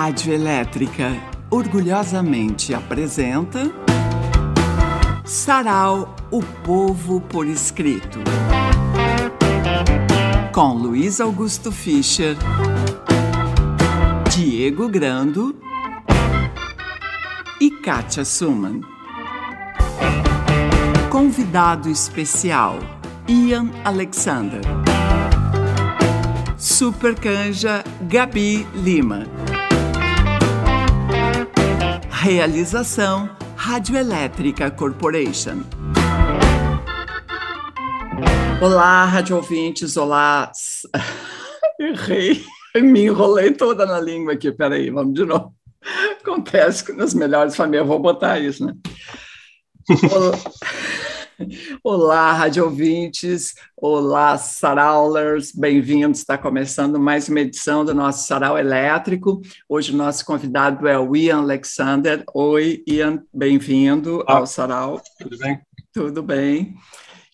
Rádio Elétrica orgulhosamente apresenta Sarau, o Povo por Escrito, com Luiz Augusto Fischer, Diego Grando e Kátia Suman. Convidado especial, Ian Alexander. Super Canja, Gabi Lima. Realização, Rádio Elétrica Corporation. Olá, rádio ouvintes, olá. Errei, me enrolei toda na língua aqui, peraí, vamos de novo. Acontece que nas melhores famílias, eu vou botar isso, né? Olá, rádio ouvintes, olá, Saraulers, bem-vindos, está começando mais uma edição do nosso Sarau Elétrico. Hoje o nosso convidado é o Ian Alexander. Oi, Ian, bem-vindo ao Sarau. Tudo bem? Tudo bem.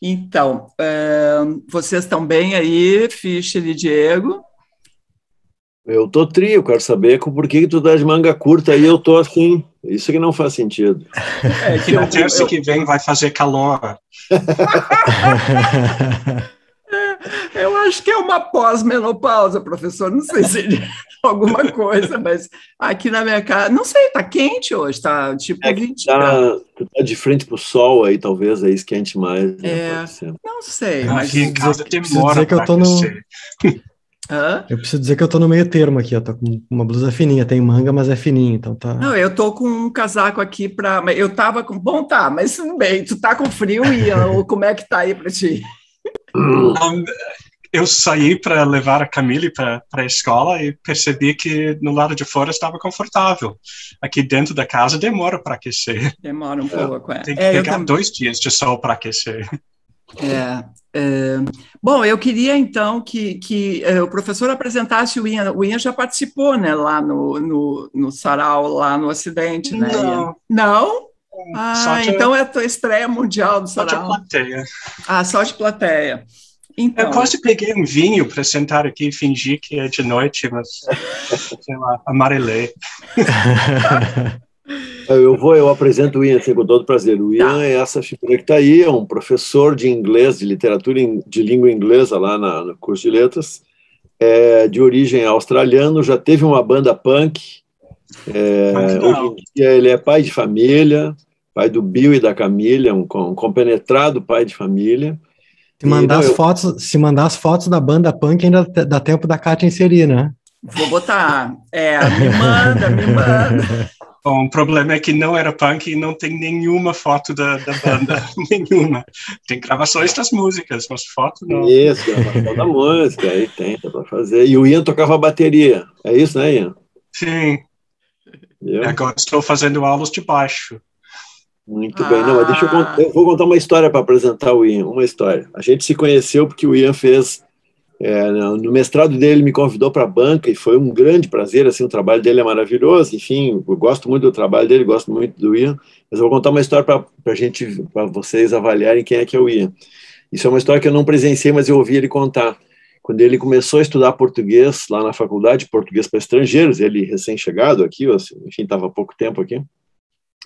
Então, vocês estão bem aí, Fischer e Diego? Eu tô trio, quero saber por que tu tá de manga curta e eu tô assim. Isso que não faz sentido. É que na terça que vem vai fazer calor. Eu acho que é uma pós-menopausa, professor. Não sei se é alguma coisa, mas aqui na minha casa, não sei, tá quente hoje, tá tipo 20 graus. Tu tá de frente pro sol aí, talvez aí esquente mais. Né? Não sei, mas aqui em casa demora para aquecer. Eu preciso dizer que eu tô no meio termo aqui, eu tô com uma blusa fininha, tem manga, mas é fininha, então tá... Não, eu tô com um casaco aqui pra... Eu tava com... Bom, tá, mas tudo bem, tu tá com frio, Ian, como é que tá aí pra ti? Eu saí para levar a Camille para a escola e percebi que no lado de fora estava confortável. Aqui dentro da casa demora para aquecer. Demora um pouco, Tem que pegar 2 dias de sol para aquecer. Bom, eu queria então que o professor apresentasse o Ian. O Ian já participou, né, lá no Sarau, lá no Ocidente, né? Não. Ian? Não? Então é a tua estreia mundial do Sarau. Só de plateia. Só de plateia. Então, eu quase peguei um vinho para sentar aqui e fingir que é de noite, mas, sei lá, amarelei. Eu apresento o Ian assim, com todo prazer. O Ian é essa figura que está aí, é um professor de inglês, de literatura de língua inglesa lá no curso de letras, de origem australiano, já teve uma banda punk, hoje em dia ele é pai de família, pai do Bill e da Camila, um compenetrado pai de família. Se mandar as fotos da banda punk, ainda dá tempo da Kátia inserir, né? Vou botar, me manda. Bom, o problema é que não era punk e não tem nenhuma foto da banda, nenhuma. Tem gravações das músicas, mas foto não. Isso, gravação da música, aí dá para fazer. E o Ian tocava bateria, é isso, né, Ian? Sim. Agora estou fazendo aulas de baixo. Muito bem, não, mas eu vou contar uma história para apresentar o Ian, uma história. A gente se conheceu porque o Ian fez... no mestrado dele, ele me convidou para a banca e foi um grande prazer, assim, o trabalho dele é maravilhoso, enfim, eu gosto muito do trabalho dele, gosto muito do Ian, mas eu vou contar uma história para vocês avaliarem quem é que é o Ian. Isso é uma história que eu não presenciei, mas eu ouvi ele contar. Quando ele começou a estudar português lá na faculdade, português para estrangeiros, ele recém-chegado aqui, assim, enfim, estava há pouco tempo aqui,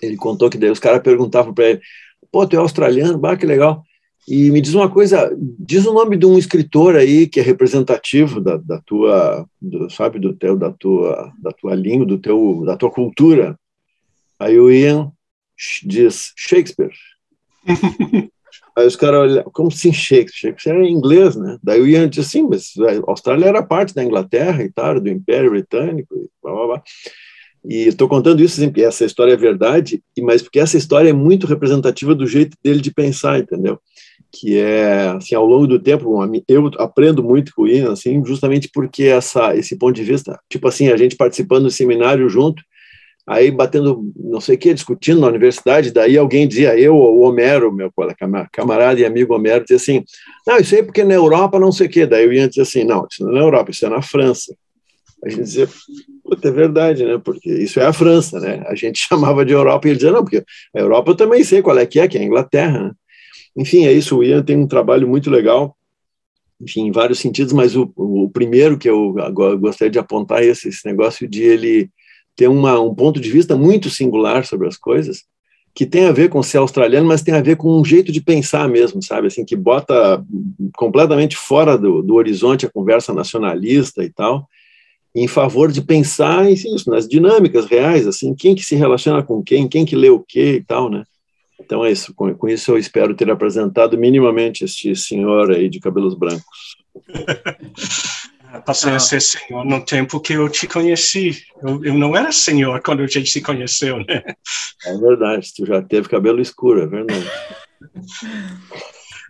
ele contou que daí os caras perguntavam para ele, pô, tu é australiano? Bah, que legal. E me diz uma coisa, diz o nome de um escritor aí que é representativo da tua língua, da tua cultura. Aí o Ian diz Shakespeare. Aí os caras olham, como assim Shakespeare? Shakespeare era em inglês, né? Daí o Ian diz, sim, mas a Austrália era parte da Inglaterra e tal, do Império Britânico, e blá, blá, blá. E estou contando isso assim, porque essa história é verdade, mas porque essa história é muito representativa do jeito dele de pensar, entendeu? Que é, assim, ao longo do tempo, eu aprendo muito com o Ian, assim, justamente porque esse ponto de vista, tipo assim, a gente participando do seminário junto, aí batendo, não sei o que, discutindo na universidade, daí alguém dizia, o Homero, meu camarada e amigo Homero, dizia assim, não, isso aí porque na Europa não sei o que, daí o Ian dizia assim, não, isso não é na Europa, isso é na França. A gente dizia, puta, é verdade, né, porque isso é a França, né, a gente chamava de Europa e ele dizia, não, porque a Europa eu também sei qual é que é a Inglaterra, né. Enfim, é isso, o Ian tem um trabalho muito legal, enfim, em vários sentidos, mas o primeiro que eu gostaria de apontar é esse negócio de ele tem um ponto de vista muito singular sobre as coisas, que tem a ver com ser australiano, mas tem a ver com um jeito de pensar mesmo, sabe? Assim, que bota completamente fora do horizonte a conversa nacionalista e tal, em favor de pensar isso, nas dinâmicas reais, assim, quem que se relaciona com quem que lê o quê e tal, né? Então é isso, com isso eu espero ter apresentado minimamente este senhor aí de cabelos brancos. Passei a ser senhor no tempo que eu te conheci. Eu não era senhor quando a gente se conheceu, né? É verdade, tu já teve cabelo escuro, é verdade.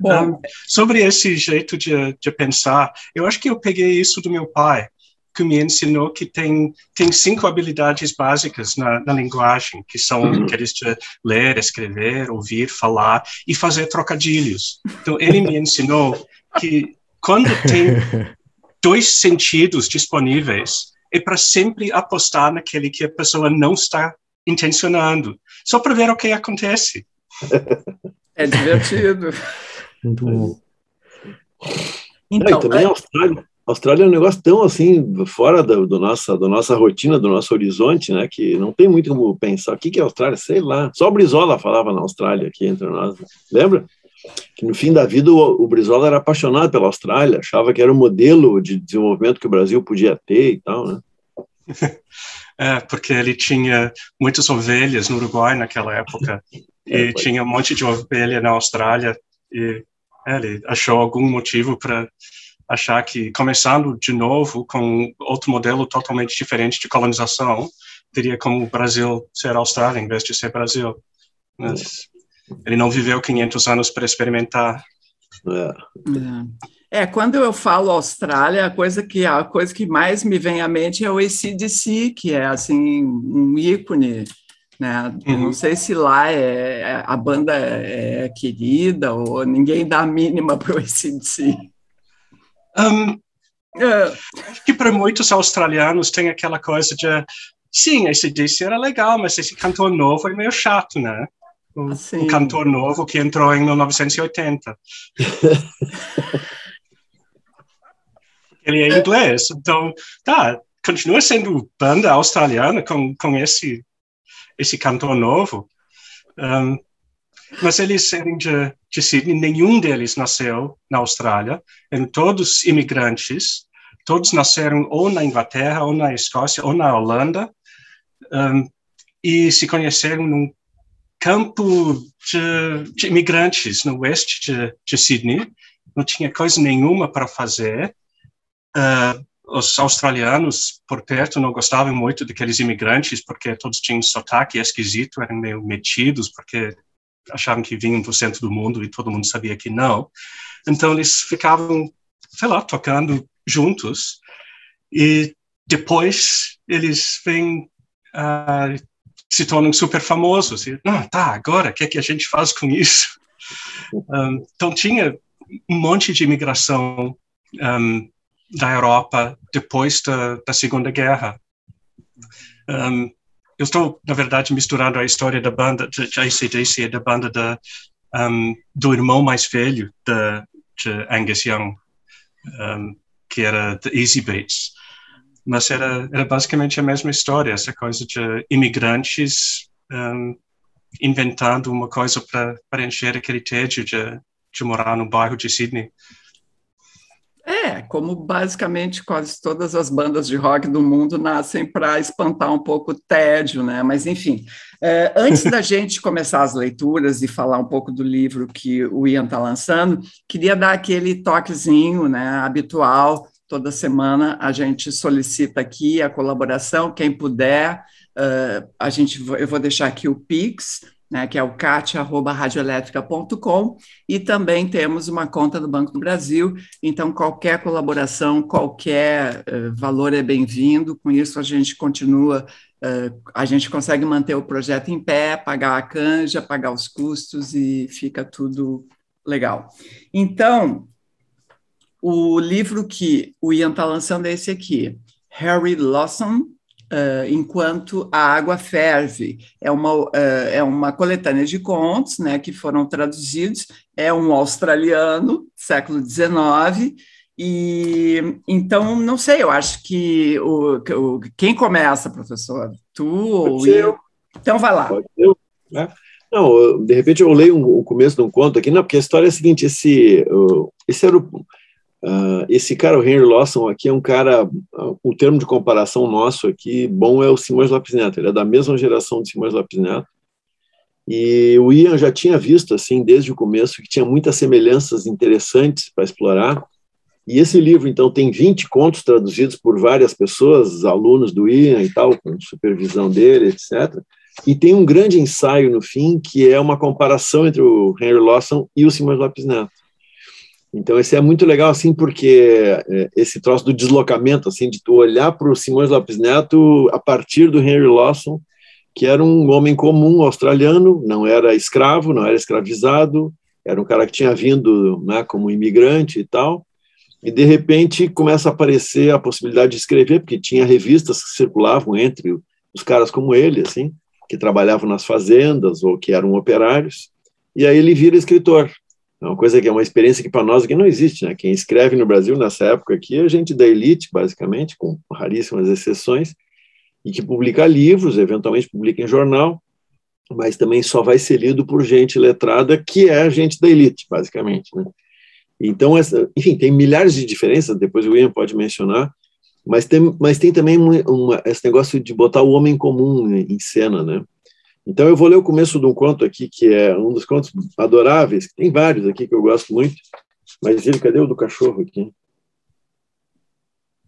Bom, sobre esse jeito de pensar, eu acho que eu peguei isso do meu pai, que me ensinou que tem 5 habilidades básicas na linguagem, que são aqueles de ler, escrever, ouvir, falar e fazer trocadilhos. Então, ele me ensinou que quando tem 2 sentidos disponíveis, é para sempre apostar naquele que a pessoa não está intencionando, só para ver o que acontece. É divertido. Muito bom. Então, também a Austrália é um negócio tão assim, fora da nossa rotina, do nosso horizonte, né, que não tem muito como pensar. O que é a Austrália? Sei lá. Só o Brizola falava na Austrália aqui entre nós. Lembra? Que no fim da vida o Brizola era apaixonado pela Austrália, achava que era o modelo de desenvolvimento que o Brasil podia ter e tal, né? Porque ele tinha muitas ovelhas no Uruguai naquela época e tinha um monte de ovelha na Austrália e ele achou algum motivo para achar que, começando de novo com outro modelo totalmente diferente de colonização, teria como o Brasil ser Austrália em vez de ser Brasil. Mas ele não viveu 500 anos para experimentar. Quando eu falo Austrália, a coisa que mais me vem à mente é o AC/DC, que é assim um ícone, né? Eu não sei se lá a banda é querida ou ninguém dá a mínima para o AC/DC. Acho que para muitos australianos tem aquela coisa de sim, AC/DC era legal, mas esse cantor novo é meio chato, né? O cantor novo que entrou em 1980. Ele é inglês, então, continua sendo banda australiana com esse cantor novo. Mas eles serem de Sydney, nenhum deles nasceu na Austrália, eram todos imigrantes, todos nasceram ou na Inglaterra, ou na Escócia, ou na Holanda, e se conheceram num campo de imigrantes no oeste de Sydney. Não tinha coisa nenhuma para fazer. Os australianos por perto não gostavam muito daqueles imigrantes porque todos tinham sotaque esquisito, eram meio metidos porque achavam que vinham do centro do mundo e todo mundo sabia que não. Então eles ficavam, sei lá, tocando juntos e depois eles vêm se tornam super famosos. E, agora, o que a gente faz com isso? Então, tinha um monte de imigração da Europa depois da Segunda Guerra. Eu estou, na verdade, misturando a história da banda de AC/DC e da banda do irmão mais velho de Angus Young, que era The Easy Baits. Mas era basicamente a mesma história, essa coisa de imigrantes inventando uma coisa para encher aquele tédio de morar no bairro de Sydney. Como basicamente quase todas as bandas de rock do mundo nascem para espantar um pouco o tédio, né? Mas, enfim, antes da gente começar as leituras e falar um pouco do livro que o Ian está lançando, queria dar aquele toquezinho, né, habitual. Toda semana a gente solicita aqui a colaboração, quem puder, eu vou deixar aqui o Pix, né, que é o cat@radioelétrica.com, e também temos uma conta do Banco do Brasil, então qualquer colaboração, qualquer valor é bem-vindo. Com isso a gente continua, a gente consegue manter o projeto em pé, pagar a canja, pagar os custos e fica tudo legal. Então, o livro que o Ian está lançando é esse aqui, Harry Lawson, Enquanto a Água Ferve. É uma coletânea de contos, né, que foram traduzidos. É um australiano, século XIX, E então, não sei, eu acho que quem começa, professor? Tu ou eu? Então, vai lá. Pode ser eu, né? Não, de repente eu leio o começo de um conto aqui, não, porque a história é a seguinte, esse cara, o Henry Lawson, aqui é um cara, o termo de comparação nosso aqui, bom, é o Simões Lopes Neto, ele é da mesma geração de Simões Lopes Neto, e o Ian já tinha visto, assim, desde o começo, que tinha muitas semelhanças interessantes para explorar, e esse livro, então, tem 20 contos traduzidos por várias pessoas, alunos do Ian e tal, com supervisão dele, etc., e tem um grande ensaio no fim, que é uma comparação entre o Henry Lawson e o Simões Lopes Neto. Então, esse é muito legal, assim, porque esse troço do deslocamento, assim, de tu olhar para o Simões Lopes Neto a partir do Henry Lawson, que era um homem comum australiano, não era escravo, não era escravizado, era um cara que tinha vindo, né, como imigrante e tal, e de repente começa a aparecer a possibilidade de escrever, porque tinha revistas que circulavam entre os caras como ele, assim, que trabalhavam nas fazendas ou que eram operários, e aí ele vira escritor. É uma coisa que é uma experiência que para nós aqui não existe, né? Quem escreve no Brasil nessa época aqui é gente da elite, basicamente, com raríssimas exceções, e que publica livros, eventualmente publica em jornal, mas também só vai ser lido por gente letrada, que é gente da elite, basicamente, né? Então, enfim, tem milhares de diferenças, depois o Ian pode mencionar, mas tem também esse negócio de botar o homem comum em cena, né? Então eu vou ler o começo de um conto aqui, que é um dos contos adoráveis, tem vários aqui que eu gosto muito, mas cadê o do cachorro aqui?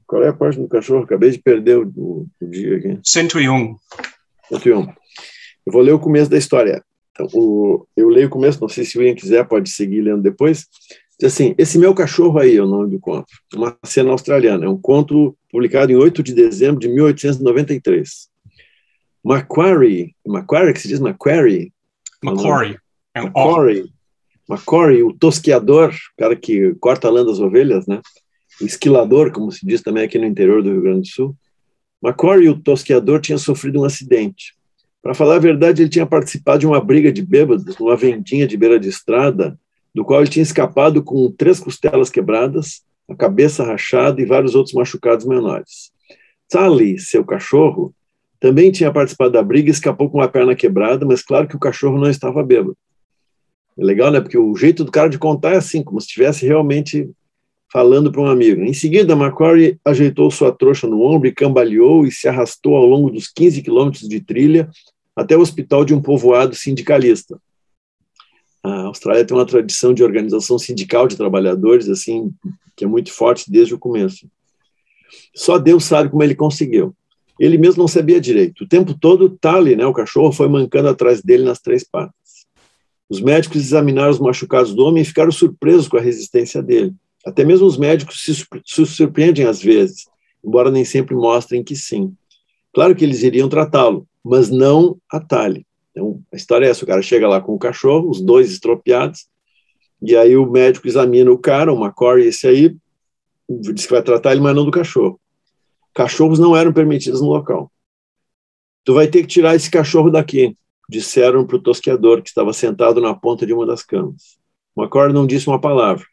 Qual é a parte do cachorro? Acabei de perder o dia aqui. 101. 101. Eu vou ler o começo da história. Então, eu leio o começo, não sei se o Ian quiser, pode seguir lendo depois. Diz assim: Esse Meu Cachorro Aí é o nome do conto. Uma cena australiana. É um conto publicado em 8 de dezembro de 1893. Macquarie, que se diz Macquarie? Macquarie, o tosqueador, o cara que corta a lã das ovelhas, né? O esquilador, como se diz também aqui no interior do Rio Grande do Sul. Macquarie, o tosqueador, tinha sofrido um acidente. Para falar a verdade, ele tinha participado de uma briga de bêbados numa vendinha de beira de estrada, do qual ele tinha escapado com 3 costelas quebradas, a cabeça rachada e vários outros machucados menores. Sally, seu cachorro, também tinha participado da briga e escapou com uma perna quebrada, mas claro que o cachorro não estava bêbado. É legal, né? Porque o jeito do cara de contar é assim, como se estivesse realmente falando para um amigo. Em seguida, Macquarie ajeitou sua trouxa no ombro e cambaleou e se arrastou ao longo dos 15 quilômetros de trilha até o hospital de um povoado sindicalista. A Austrália tem uma tradição de organização sindical de trabalhadores, assim, que é muito forte desde o começo. Só Deus sabe como ele conseguiu. Ele mesmo não sabia direito. O tempo todo, Tally, né, o cachorro, foi mancando atrás dele nas 3 patas. Os médicos examinaram os machucados do homem e ficaram surpresos com a resistência dele. Até mesmo os médicos se surpreendem às vezes, embora nem sempre mostrem que sim. Claro que eles iriam tratá-lo, mas não a Tally. Então, a história é essa: o cara chega lá com o cachorro, os 2 estropiados, e aí o médico examina o cara, o Macquarie, esse aí, diz que vai tratar ele, mas não do cachorro. Cachorros não eram permitidos no local. Tu vai ter que tirar esse cachorro daqui, disseram para o tosqueador, que estava sentado na ponta de uma das camas. Macquarie não disse uma palavra.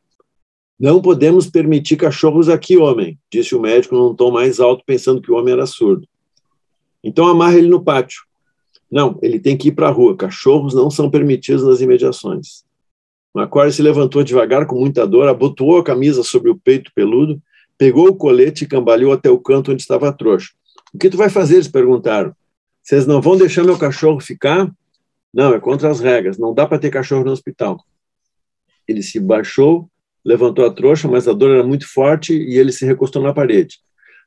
Não podemos permitir cachorros aqui, homem, disse o médico num tom mais alto, pensando que o homem era surdo. Então amarra ele no pátio. Não, ele tem que ir para a rua. Cachorros não são permitidos nas imediações. Macquarie se levantou devagar, com muita dor, abotoou a camisa sobre o peito peludo, pegou o colete e cambaleou até o canto onde estava a trouxa. O que tu vai fazer? Eles perguntaram. Vocês não vão deixar meu cachorro ficar? Não, é contra as regras. Não dá para ter cachorro no hospital. Ele se baixou, levantou a trouxa, mas a dor era muito forte e ele se recostou na parede.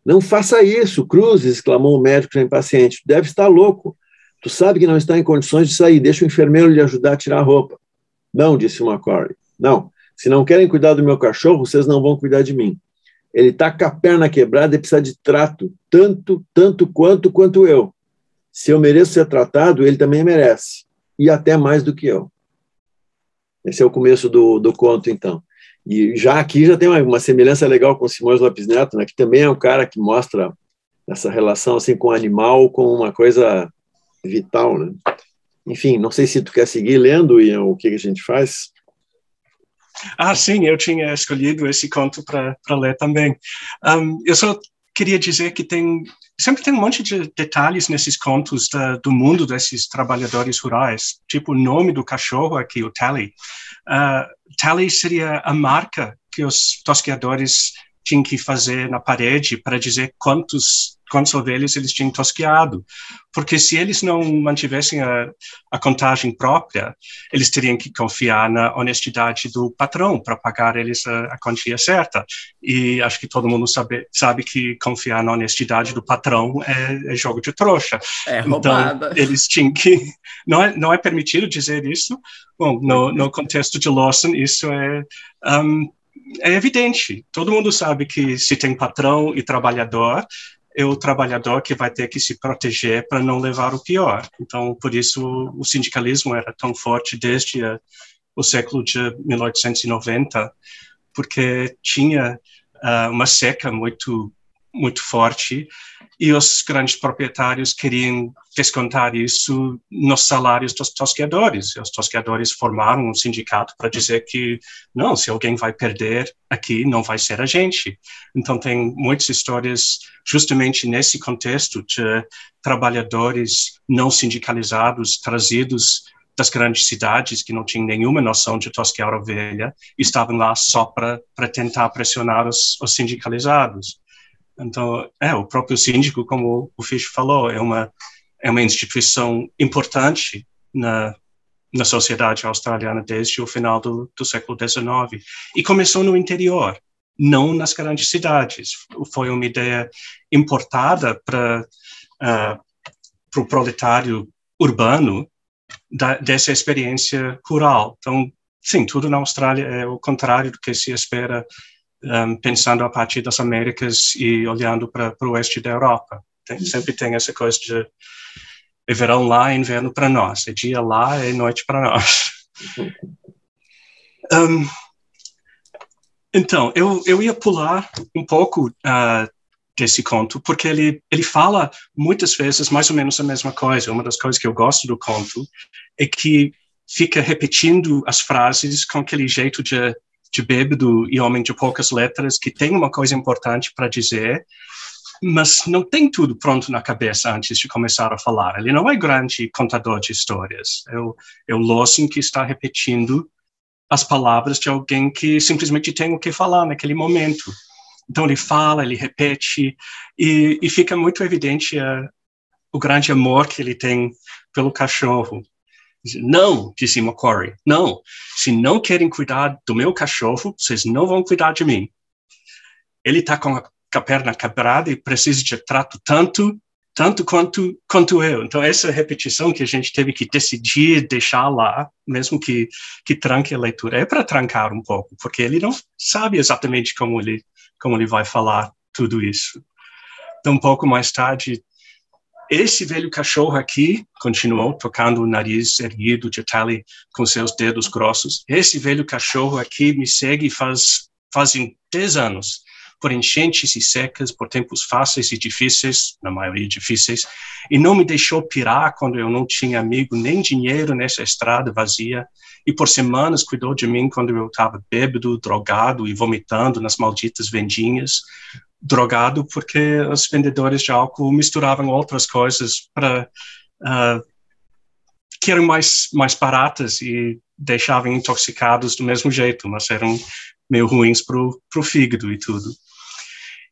Não faça isso, Cruz, exclamou o médico já impaciente. Deve estar louco. Tu sabe que não está em condições de sair. Deixa o enfermeiro lhe ajudar a tirar a roupa. Não, disse o Macquarie. Não, se não querem cuidar do meu cachorro, vocês não vão cuidar de mim. Ele está com a perna quebrada e precisa de trato, tanto quanto eu. Se eu mereço ser tratado, ele também merece. E até mais do que eu. Esse é o começo do conto, então. E já aqui já tem uma semelhança legal com o Simões Lopes Neto, né, que também é um cara que mostra essa relação assim, com o animal como uma coisa vital, né? Enfim, não sei se tu quer seguir lendo, Ian, o que a gente faz. Sim, eu tinha escolhido esse conto para ler também. Eu só queria dizer que sempre tem um monte de detalhes nesses contos do mundo desses trabalhadores rurais, tipo o nome do cachorro aqui, o Tally. Tally seria a marca que os tosqueadores tinham que fazer na parede para dizer quantas ovelhas eles tinham tosqueado. Porque se eles não mantivessem a contagem própria, eles teriam que confiar na honestidade do patrão para pagar eles a quantia certa. E acho que todo mundo sabe que confiar na honestidade do patrão é jogo de trouxa. É roubada. Então, eles tinham que... Não é permitido dizer isso. Bom, no contexto de Lawson, isso é evidente. Todo mundo sabe que se tem patrão e trabalhador, é o trabalhador que vai ter que se proteger para não levar o pior. Então, por isso, o sindicalismo era tão forte desde o século de 1890, porque tinha uma seca muito, muito forte e os grandes proprietários queriam descontar isso nos salários dos tosqueadores. Os tosqueadores formaram um sindicato para dizer que, não, se alguém vai perder aqui, não vai ser a gente. Então, tem muitas histórias justamente nesse contexto de trabalhadores não sindicalizados, trazidos das grandes cidades, que não tinham nenhuma noção de tosquear ovelha, e estavam lá só para tentar pressionar os sindicalizados. Então, o próprio síndico, como o Fish falou, é uma instituição importante na sociedade australiana desde o final do século XIX. E começou no interior, não nas grandes cidades. Foi uma ideia importada para o proletário urbano dessa experiência rural. Então, sim, tudo na Austrália é o contrário do que se espera, pensando a partir das Américas e olhando para o oeste da Europa. Sempre tem essa coisa de é verão lá, é inverno para nós, é dia lá, é noite para nós. Então, eu ia pular um pouco desse conto, porque ele fala muitas vezes mais ou menos a mesma coisa. Uma das coisas que eu gosto do conto é que fica repetindo as frases com aquele jeito de bêbado e homem de poucas letras, que tem uma coisa importante para dizer, mas não tem tudo pronto na cabeça antes de começar a falar. Ele não é grande contador de histórias. É o Lawson que está repetindo as palavras de alguém que simplesmente tem o que falar naquele momento. Então ele fala, ele repete, e fica muito evidente o grande amor que ele tem pelo cachorro. Não, disse Macquarie, não. Se não querem cuidar do meu cachorro, vocês não vão cuidar de mim. Ele está com a perna quebrada e precisa de trato tanto quanto eu. Então, essa repetição que a gente teve que decidir deixar lá, mesmo que tranque a leitura, é para trancar um pouco, porque ele não sabe exatamente como ele vai falar tudo isso. Então, um pouco mais tarde, esse velho cachorro aqui, continuou tocando o nariz erguido de Tally com seus dedos grossos, esse velho cachorro aqui me segue fazem 10 anos, por enchentes e secas, por tempos fáceis e difíceis, na maioria difíceis, e não me deixou pirar quando eu não tinha amigo nem dinheiro nessa estrada vazia, e por semanas cuidou de mim quando eu estava bêbado, drogado e vomitando nas malditas vendinhas. Drogado porque os vendedores de álcool misturavam outras coisas que eram mais baratas e deixavam intoxicados do mesmo jeito, mas eram meio ruins pro fígado e tudo.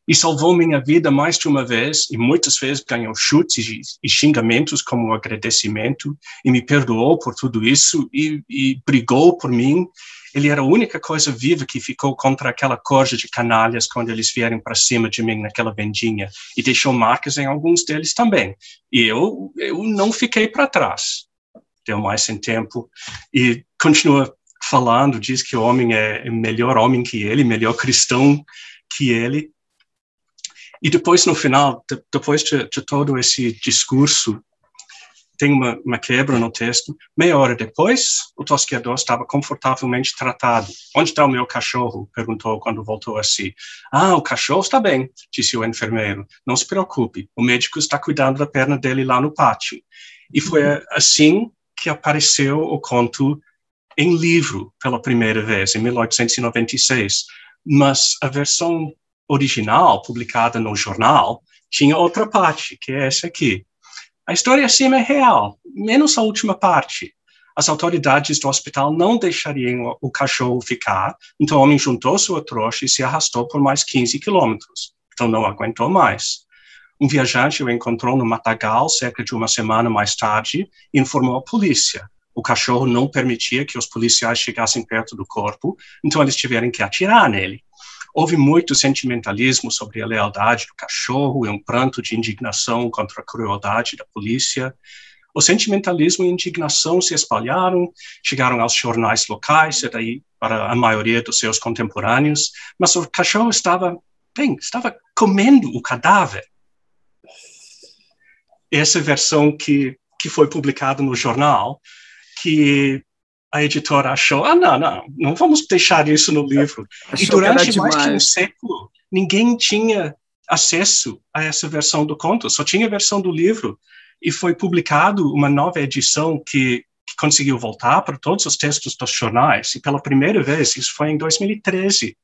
E salvou minha vida mais de uma vez, e muitas vezes ganhou chutes e xingamentos como agradecimento, e me perdoou por tudo isso, e brigou por mim. Ele era a única coisa viva que ficou contra aquela corja de canalhas quando eles vieram para cima de mim naquela vendinha, e deixou marcas em alguns deles também. E eu não fiquei para trás. Deu mais sem tempo, e continua falando, diz que o homem é melhor homem que ele, melhor cristão que ele. E depois, no final, depois de todo esse discurso, tem uma quebra no texto. Meia hora depois, o tosqueador estava confortavelmente tratado. Onde está o meu cachorro? Perguntou quando voltou a si. O cachorro está bem, disse o enfermeiro. Não se preocupe, o médico está cuidando da perna dele lá no pátio. E foi assim que apareceu o conto em livro pela primeira vez, em 1896, mas a versão original, publicada no jornal, tinha outra parte, que é essa aqui. A história acima é real, menos a última parte. As autoridades do hospital não deixariam o cachorro ficar, então o homem juntou sua trouxa e se arrastou por mais 15 quilômetros. Então não aguentou mais. Um viajante o encontrou no matagal cerca de uma semana mais tarde e informou a polícia. O cachorro não permitia que os policiais chegassem perto do corpo, então eles tiveram que atirar nele. Houve muito sentimentalismo sobre a lealdade do cachorro e um pranto de indignação contra a crueldade da polícia. O sentimentalismo e a indignação se espalharam, chegaram aos jornais locais e daí para a maioria dos seus contemporâneos, mas o cachorro estava comendo o cadáver. Essa versão que foi publicada no jornal, que a editora achou, não vamos deixar isso no livro. E durante mais de um século, ninguém tinha acesso a essa versão do conto, só tinha a versão do livro. E foi publicado uma nova edição que conseguiu voltar para todos os textos dos jornais. E pela primeira vez, isso foi em 2013,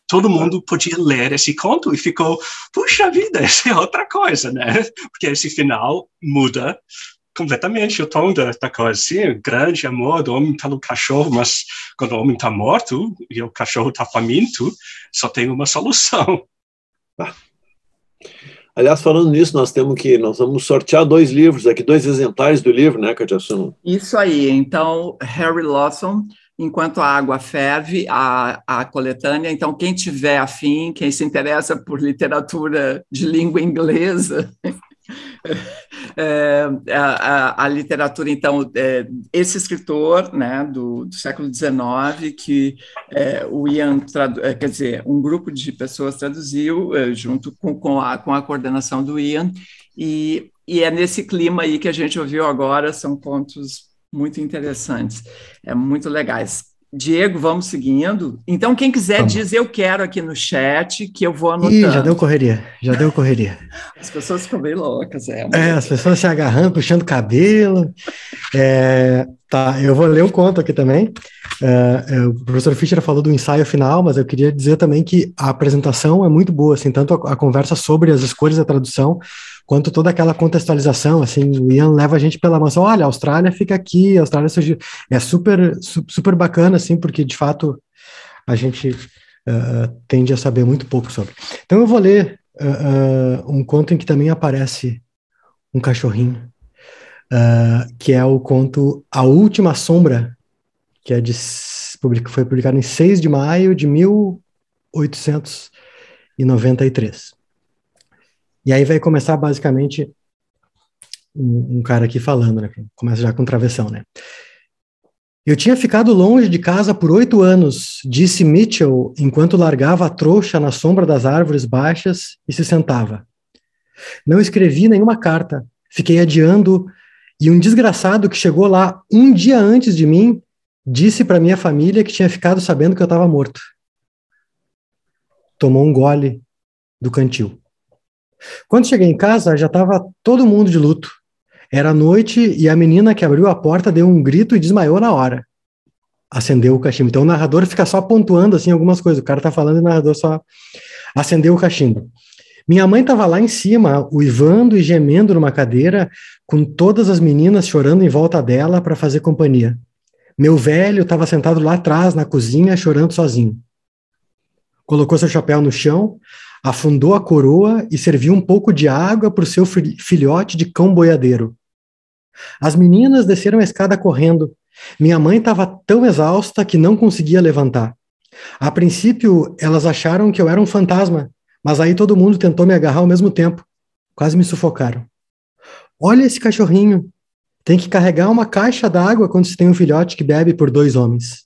todo mundo podia ler esse conto e ficou, puxa vida, isso é outra coisa, né? Porque esse final muda completamente o tom da coisa. Sim, grande amor do homem pelo cachorro, mas quando o homem está morto e o cachorro está faminto, só tem uma solução. Aliás, falando nisso, nós vamos sortear 2 livros aqui, 2 exemplares do livro, né, Kátia Suno? Isso aí. Então, Harry Lawson, Enquanto a Água Ferve, a coletânea. Então, quem tiver afim, quem se interessa por literatura de língua inglesa, a literatura, então, esse escritor, né, do século XIX, que o Ian, quer dizer, um grupo de pessoas traduziu, junto com a coordenação do Ian, e é nesse clima aí que a gente ouviu agora, são contos muito interessantes, muito legais. Diego, vamos seguindo. Então, quem quiser diz eu quero aqui no chat, que eu vou anotando. Ih, já deu correria. As pessoas ficam bem loucas. As pessoas se agarrando, puxando cabelo. Tá, eu vou ler um conto aqui também. O professor Fischer falou do ensaio final, mas eu queria dizer também que a apresentação é muito boa, assim, tanto a conversa sobre as escolhas da tradução, quanto toda aquela contextualização, assim, o Ian leva a gente pela mão, assim, olha, a Austrália fica aqui, a Austrália surgiu, é super bacana, assim, porque, de fato, a gente tende a saber muito pouco sobre. Então, eu vou ler um conto em que também aparece um cachorrinho, que é o conto A Última Sombra, que foi publicado em 6 de maio de 1893. E aí vai começar basicamente um cara aqui falando, né? Começa já com travessão, né? Eu tinha ficado longe de casa por 8 anos, disse Mitchell, enquanto largava a trouxa na sombra das árvores baixas e se sentava. Não escrevi nenhuma carta, fiquei adiando, e um desgraçado que chegou lá um dia antes de mim disse para minha família que tinha ficado sabendo que eu estava morto. Tomou um gole do cantil. Quando cheguei em casa, já estava todo mundo de luto. Era noite e a menina que abriu a porta deu um grito e desmaiou na hora. Acendeu o cachimbo. Então o narrador fica só pontuando assim algumas coisas. O cara está falando e o narrador só acendeu o cachimbo. Minha mãe estava lá em cima, uivando e gemendo numa cadeira, com todas as meninas chorando em volta dela para fazer companhia. Meu velho estava sentado lá atrás, na cozinha, chorando sozinho. Colocou seu chapéu no chão, afundou a coroa e serviu um pouco de água para o seu filhote de cão boiadeiro. As meninas desceram a escada correndo. Minha mãe estava tão exausta que não conseguia levantar. A princípio, elas acharam que eu era um fantasma, mas aí todo mundo tentou me agarrar ao mesmo tempo. Quase me sufocaram. Olha esse cachorrinho. Tem que carregar uma caixa d'água quando se tem um filhote que bebe por 2 homens.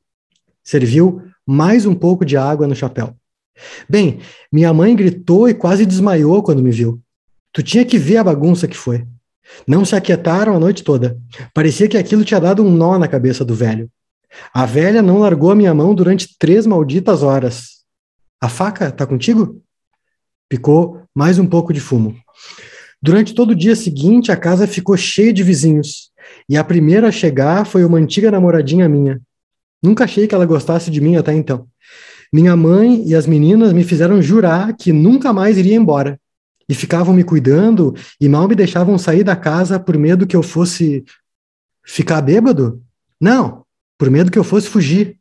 Serviu mais um pouco de água no chapéu. Bem, minha mãe gritou e quase desmaiou quando me viu. Tu tinha que ver a bagunça que foi. Não se aquietaram a noite toda. Parecia que aquilo tinha dado um nó na cabeça do velho. A velha não largou a minha mão durante 3 malditas horas. A faca tá contigo? Picou mais um pouco de fumo. Durante todo o dia seguinte, a casa ficou cheia de vizinhos. E a primeira a chegar foi uma antiga namoradinha minha. Nunca achei que ela gostasse de mim até então. Minha mãe e as meninas me fizeram jurar que nunca mais iria embora. E ficavam me cuidando e mal me deixavam sair da casa por medo que eu fosse ficar bêbado? Não, por medo que eu fosse fugir.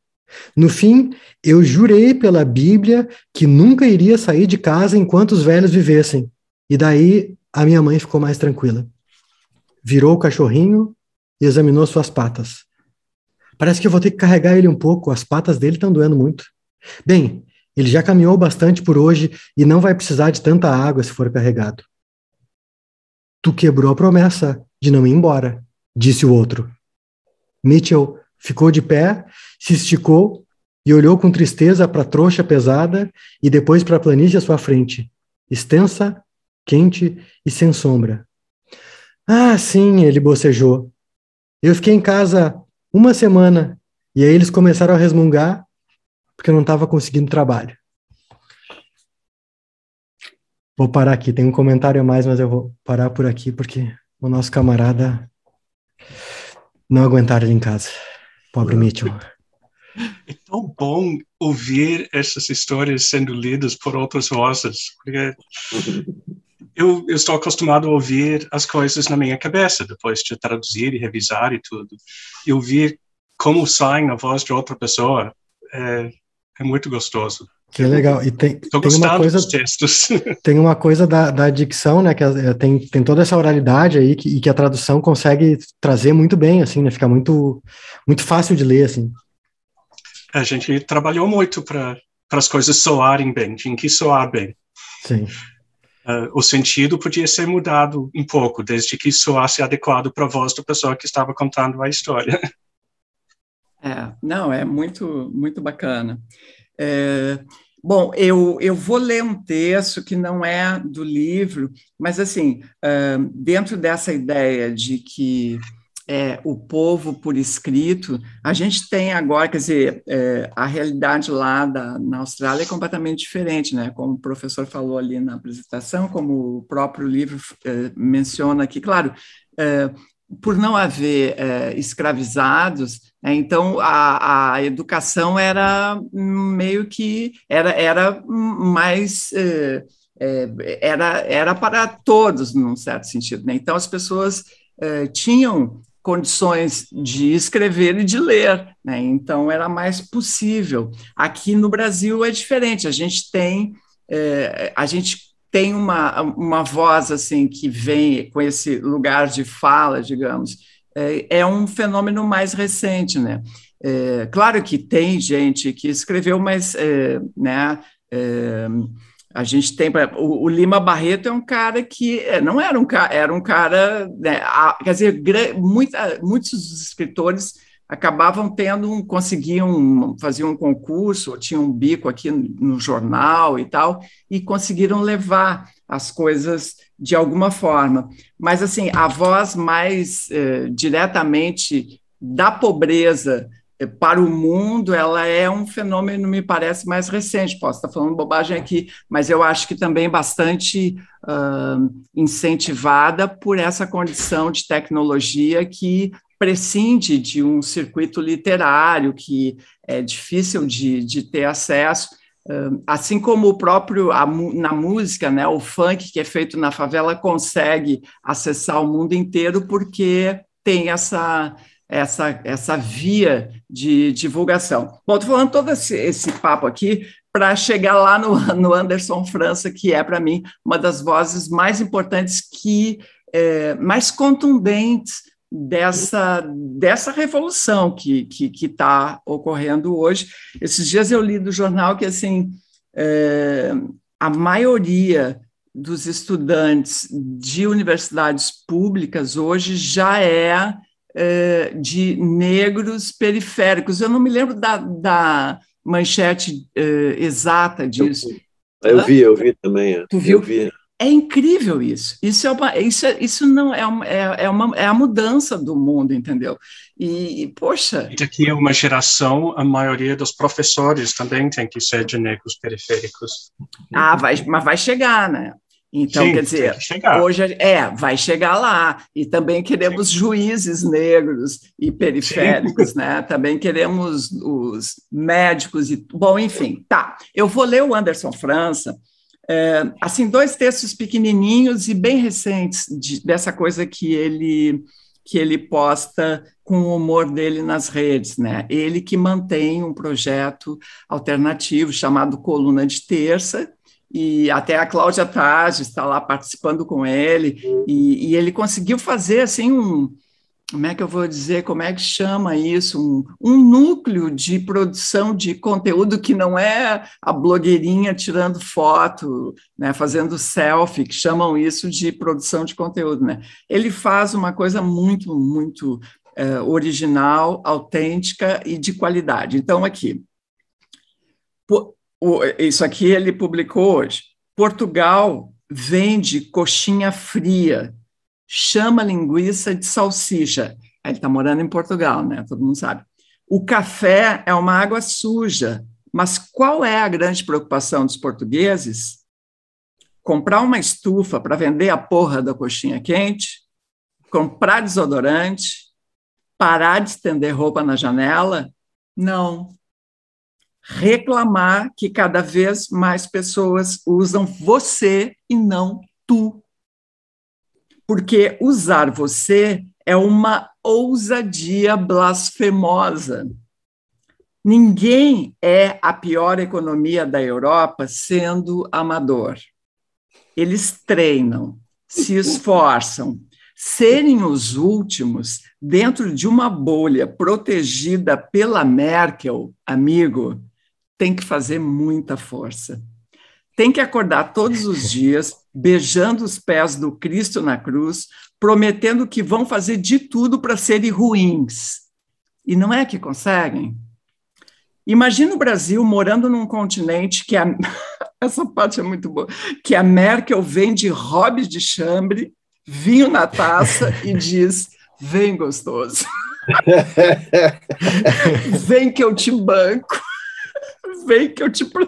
No fim, eu jurei pela Bíblia que nunca iria sair de casa enquanto os velhos vivessem. E daí a minha mãe ficou mais tranquila. Virou o cachorrinho e examinou suas patas. Parece que eu vou ter que carregar ele um pouco, as patas dele estão doendo muito. Bem, ele já caminhou bastante por hoje e não vai precisar de tanta água se for carregado. Tu quebrou a promessa de não ir embora, disse o outro. Mitchell ficou de pé, se esticou e olhou com tristeza para a trouxa pesada e depois para a planície à sua frente, extensa, quente e sem sombra. Ah, sim, ele bocejou. Eu fiquei em casa 1 semana e aí eles começaram a resmungar porque eu não estava conseguindo trabalho. Vou parar aqui, tem um comentário a mais, mas eu vou parar por aqui porque o nosso camarada não aguentaram ele em casa. Pobre Mitchell. É tão bom ouvir essas histórias sendo lidas por outras vozes, porque eu estou acostumado a ouvir as coisas na minha cabeça, depois de traduzir e revisar e tudo. E ouvir como saem na voz de outra pessoa é muito gostoso. Que legal. E tem uma coisa dos textos. Tem uma coisa da dicção, né? Que tem toda essa oralidade aí que a tradução consegue trazer muito bem, assim, né? Fica muito, muito fácil de ler, assim. A gente trabalhou muito para as coisas soarem bem, tinha que soar bem. Sim. O sentido podia ser mudado um pouco, desde que soasse adequado para a voz da pessoa que estava contando a história. Não, é muito, muito bacana. Bom, eu vou ler um texto que não é do livro, mas, assim, dentro dessa ideia de que o povo por escrito, a gente tem agora, quer dizer, a realidade lá na Austrália é completamente diferente, né? Como o professor falou ali na apresentação, como o próprio livro menciona aqui, claro, por não haver escravizados, então a educação era meio que era mais era para todos, num certo sentido, né? Então as pessoas tinham condições de escrever e de ler, né? Então era mais possível. Aqui no Brasil é diferente, a gente tem uma voz assim que vem com esse lugar de fala, digamos, é um fenômeno mais recente, né? Claro que tem gente que escreveu, mas né, a gente tem o Lima Barreto é um cara que não era um cara, era um cara, né, quer dizer, muitos escritores acabavam conseguiam fazer um concurso, ou tinham um bico aqui no jornal e tal, e conseguiram levar as coisas de alguma forma. Mas, assim, a voz mais diretamente da pobreza para o mundo, ela é um fenômeno, me parece, mais recente. Posso estar falando bobagem aqui, mas eu acho que também bastante incentivada por essa condição de tecnologia que prescinde de um circuito literário que é difícil de ter acesso, assim como o próprio, na música, né, o funk que é feito na favela consegue acessar o mundo inteiro porque tem essa via de divulgação. Bom, estou falando todo esse papo aqui para chegar lá no Anderson França, que é, para mim, uma das vozes mais importantes, mais contundentes dessa revolução que está ocorrendo hoje. Esses dias eu li do jornal que, assim, a maioria dos estudantes de universidades públicas hoje já de negros periféricos. Eu não me lembro da manchete exata disso. Eu vi também. Tu viu? Eu vi. É incrível isso. Isso não é a mudança do mundo, entendeu? E poxa. Daqui a uma geração, a maioria dos professores também tem que ser de negros periféricos. Mas vai chegar, né? Então, sim, quer dizer, hoje vai chegar lá. E também queremos juízes negros e periféricos, né? Também queremos os médicos. Bom, enfim, tá. Eu vou ler o Anderson França, assim, 2 textos pequenininhos e bem recentes dessa coisa que ele posta com o humor dele nas redes, né? Ele que mantém um projeto alternativo chamado Coluna de Terça, e até a Cláudia Tage está lá participando com ele, e ele conseguiu fazer assim como é que eu vou dizer, como é que chama isso? Um núcleo de produção de conteúdo que não é a blogueirinha tirando foto, né, fazendo selfie, que chamam isso de produção de conteúdo, né? Ele faz uma coisa muito, muito original, autêntica e de qualidade. Então, aqui, isso aqui ele publicou hoje. Portugal vende coxinha fria, chama linguiça de salsicha. Ele está morando em Portugal, né? Todo mundo sabe. O café é uma água suja, mas qual é a grande preocupação dos portugueses? Comprar uma estufa para vender a porra da coxinha quente, comprar desodorante, parar de estender roupa na janela? Não. Reclamar que cada vez mais pessoas usam você e não tu. Porque usar você é uma ousadia blasfemosa. Ninguém é a pior economia da Europa sendo amador. Eles treinam, se esforçam. Serem os últimos dentro de uma bolha protegida pela Merkel, amigo, tem que fazer muita força. Tem que acordar todos os dias, beijando os pés do Cristo na cruz, prometendo que vão fazer de tudo para serem ruins. E não é que conseguem? Imagina o Brasil morando num continente que essa parte é muito boa, que a Merkel vende hobbies de chambre, vinho na taça e diz, vem gostoso. Vem que eu te banco. Vem que eu te... Pô,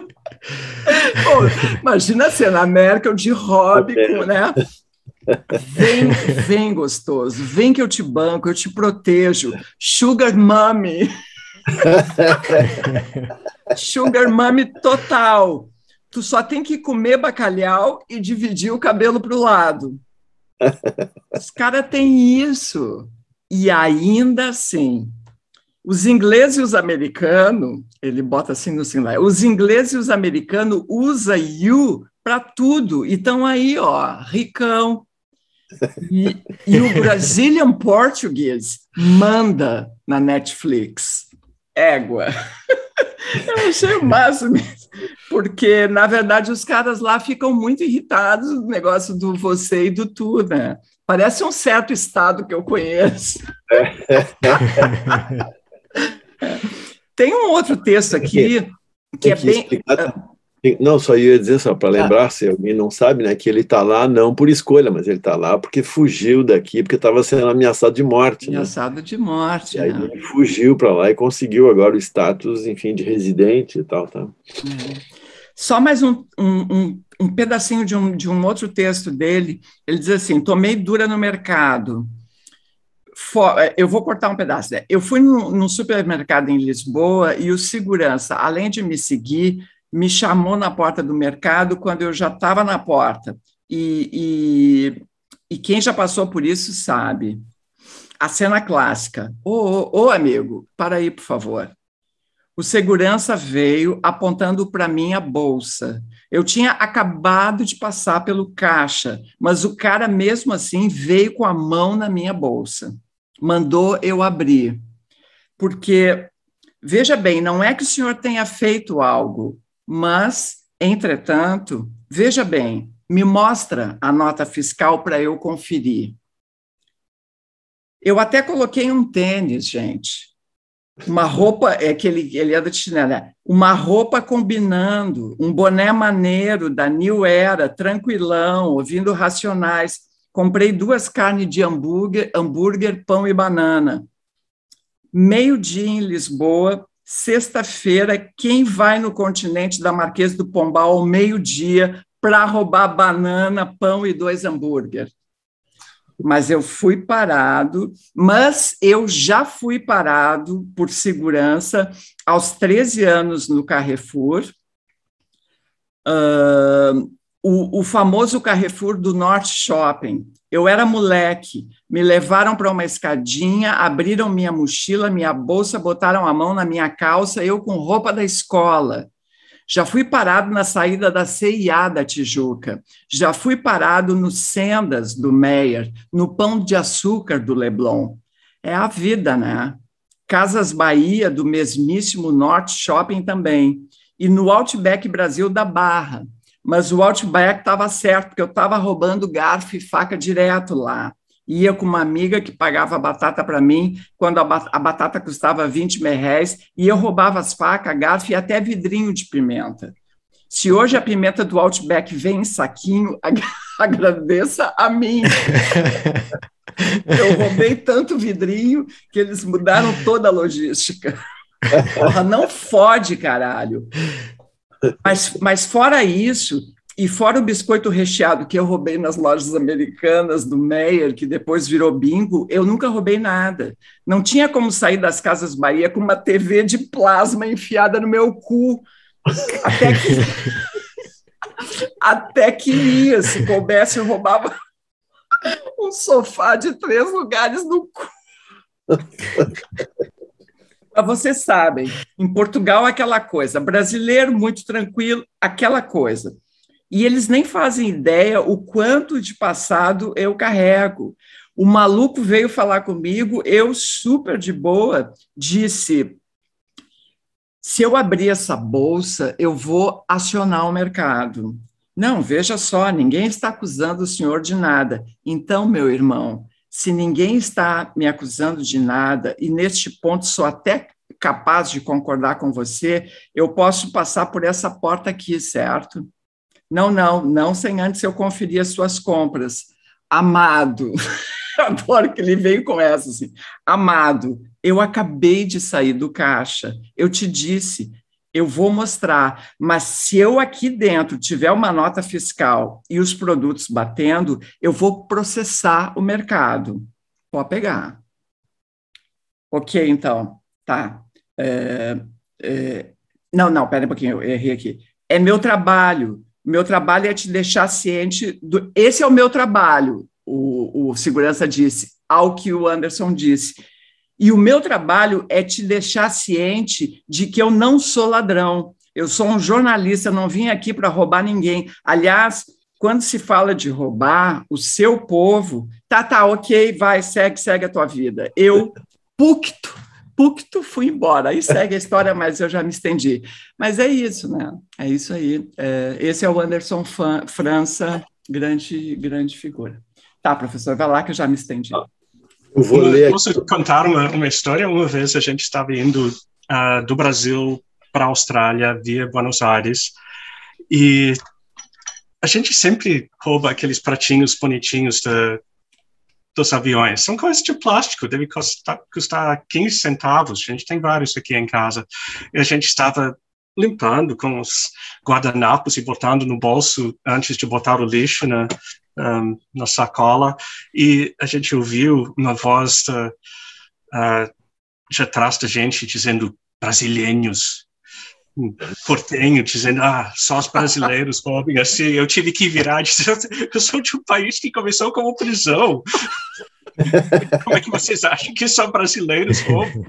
imagina a cena, a Merkel de hobby, né? Vem gostoso, vem que eu te banco, eu te protejo. Sugar Mommy. Sugar Mommy total. Tu só tem que comer bacalhau e dividir o cabelo para o lado. Os caras têm isso. E ainda assim, os ingleses e os americanos, ele bota assim no singular, os ingleses e os americanos usam you para tudo. E estão aí, ó, ricão. E o Brazilian Portuguese manda na Netflix. Égua. Eu achei o máximo, porque, na verdade, os caras lá ficam muito irritados no negócio do você e do tu, né? Parece um certo estado que eu conheço. Tem um outro texto aqui que é bem... Não, só ia dizer, só para lembrar, se alguém não sabe, né, que ele está lá não por escolha, mas ele está lá porque fugiu daqui, porque estava sendo ameaçado de morte. Ameaçado, né? De morte. E aí ele fugiu para lá e conseguiu agora o status, enfim, de residente e tal. Tá? Só mais um pedacinho de um outro texto dele. Ele diz assim, tomei dura no mercado. Eu vou cortar um pedaço. Né? Eu fui num supermercado em Lisboa e o segurança, além de me seguir, me chamou na porta do mercado quando eu já estava na porta. E quem já passou por isso sabe. A cena clássica. Ô, amigo, para aí, por favor. O segurança veio apontando para mim a bolsa. Eu tinha acabado de passar pelo caixa, mas o cara, mesmo assim, veio com a mão na minha bolsa. Mandou eu abrir. Porque, veja bem, não é que o senhor tenha feito algo, mas, entretanto, veja bem, me mostra a nota fiscal para eu conferir. Eu até coloquei um tênis, gente. Uma roupa, que ele anda de chinelo, né? Uma roupa combinando, um boné maneiro da New Era, tranquilão, ouvindo Racionais. Comprei 2 carnes de hambúrguer, pão e banana. Meio-dia em Lisboa, sexta-feira, quem vai no continente da Marquês do Pombal ao meio-dia para roubar banana, pão e 2 hambúrguer. Mas eu fui parado, mas eu já fui parado por segurança aos 13 anos no Carrefour, o famoso Carrefour do Norte Shopping. Eu era moleque, me levaram para uma escadinha, abriram minha mochila, minha bolsa, botaram a mão na minha calça, eu com roupa da escola. Já fui parado na saída da CIA da Tijuca, já fui parado no Sendas do Meyer, no Pão de Açúcar do Leblon. É a vida, né? Casas Bahia do mesmíssimo Norte Shopping também, e no Outback Brasil da Barra. Mas o Outback estava certo, porque eu estava roubando garfo e faca direto lá. Ia com uma amiga que pagava batata para mim, quando a batata custava 20 merréis, e eu roubava as facas, garfo e até vidrinho de pimenta. Se hoje a pimenta do Outback vem em saquinho, agradeça a mim. Eu roubei tanto vidrinho que eles mudaram toda a logística. Porra, não fode, caralho. Mas fora isso, e fora o biscoito recheado que eu roubei nas lojas americanas do Meyer, que depois virou bingo, eu nunca roubei nada. Não tinha como sair das Casas Bahia com uma TV de plasma enfiada no meu cu. Até que ia, se coubesse, eu roubava um sofá de 3 lugares no cu. Mas vocês sabem, em Portugal aquela coisa, brasileiro muito tranquilo, aquela coisa. E eles nem fazem ideia o quanto de passado eu carrego. O maluco veio falar comigo, eu super de boa, disse, se eu abrir essa bolsa, eu vou acionar o mercado. Não, veja só, ninguém está acusando o senhor de nada. Então, meu irmão, se ninguém está me acusando de nada, e neste ponto sou até capaz de concordar com você, eu posso passar por essa porta aqui, certo? Não sem antes eu conferir as suas compras. Amado, adoro que ele veio com essa, assim. Amado, eu acabei de sair do caixa, eu te disse, eu vou mostrar, mas se eu aqui dentro tiver uma nota fiscal e os produtos batendo, eu vou processar o mercado. Pode pegar. Ok, então, tá. Não, pera um pouquinho, eu errei aqui. É meu trabalho é te deixar ciente, esse é o meu trabalho, o segurança disse, ao que o Anderson disse. E o meu trabalho é te deixar ciente de que eu não sou ladrão, eu sou um jornalista, não vim aqui para roubar ninguém. Aliás, quando se fala de roubar, o seu povo, tá, ok, vai, segue a tua vida. Eu, pucto, fui embora. Aí segue a história, mas eu já me estendi. Mas é isso, né? É isso aí. Esse é o Anderson França, grande figura. Tá, professor, vai lá que eu já me estendi. Eu vou ler aqui. Posso contar uma história? Uma vez a gente estava indo do Brasil para a Austrália via Buenos Aires e a gente sempre rouba aqueles pratinhos bonitinhos dos aviões. São coisas de plástico, deve custar 15 centavos. A gente tem vários aqui em casa. E a gente estava limpando com os guardanapos e botando no bolso antes de botar o lixo na sacola. E a gente ouviu uma voz de atrás da gente dizendo brasileiros. Um portenho dizendo, só os brasileiros roubam assim. Eu tive que virar e dizer, eu sou de um país que começou como prisão. Como é que vocês acham que só brasileiros roubam?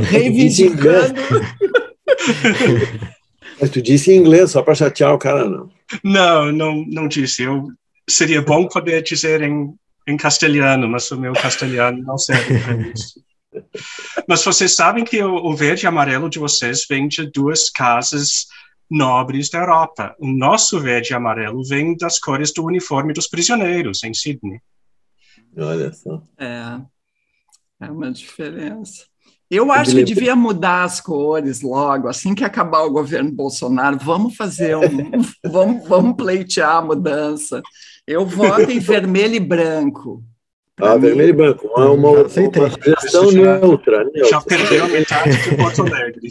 Reivindicando. Mas tu disse em inglês, só para chatear o cara, não? Não disse. Seria bom poder dizer em castelhano, mas o meu castelhano não serve para isso. Mas vocês sabem que o verde e amarelo de vocês vem de 2 casas nobres da Europa. O nosso verde e amarelo vem das cores do uniforme dos prisioneiros em Sydney. Olha só. É uma diferença. Eu acho que devia mudar as cores logo, assim que acabar o governo Bolsonaro. Vamos fazer vamos pleitear a mudança. Eu voto em vermelho e branco. Vermelho e branco. Uma sugestão neutra. Já perdeu a metade de Porto Alegre.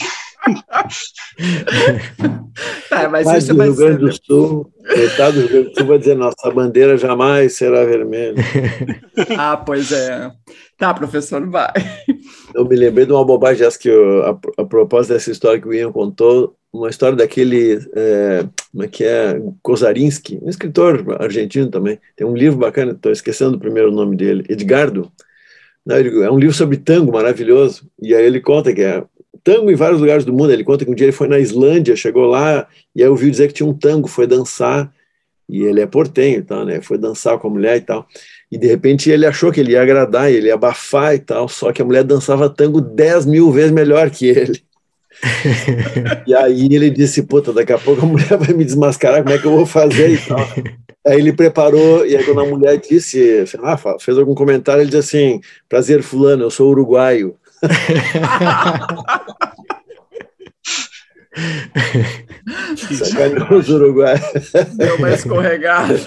Mas Mas isso do vai Rio Grande ser... do Sul, metade do Rio Grande do Sul vai dizer, nossa bandeira jamais será vermelha. Ah, pois é. Tá, professor, vai. Eu me lembrei de uma bobagem essa que a propósito dessa história que o Ian contou, uma história daquele, como é que é, Kozarinski, um escritor argentino também, tem um livro bacana, estou esquecendo o primeiro nome dele, Edgardo. Não, é um livro sobre tango maravilhoso, e aí ele conta que é tango em vários lugares do mundo. Ele conta que um dia ele foi na Islândia, chegou lá, e aí ouviu dizer que tinha um tango, foi dançar, e ele é portenho e tal, né? Foi dançar com a mulher e tal. E de repente ele achou que ele ia agradar, ele ia abafar e tal, só que a mulher dançava tango 10.000 vezes melhor que ele. E aí ele disse, puta, daqui a pouco a mulher vai me desmascarar, como é que eu vou fazer e tal. Aí ele preparou, e aí quando a mulher disse, fez algum comentário, ele disse assim, prazer fulano, eu sou uruguaio. Sacaneou os uruguaios. Deu uma escorregada.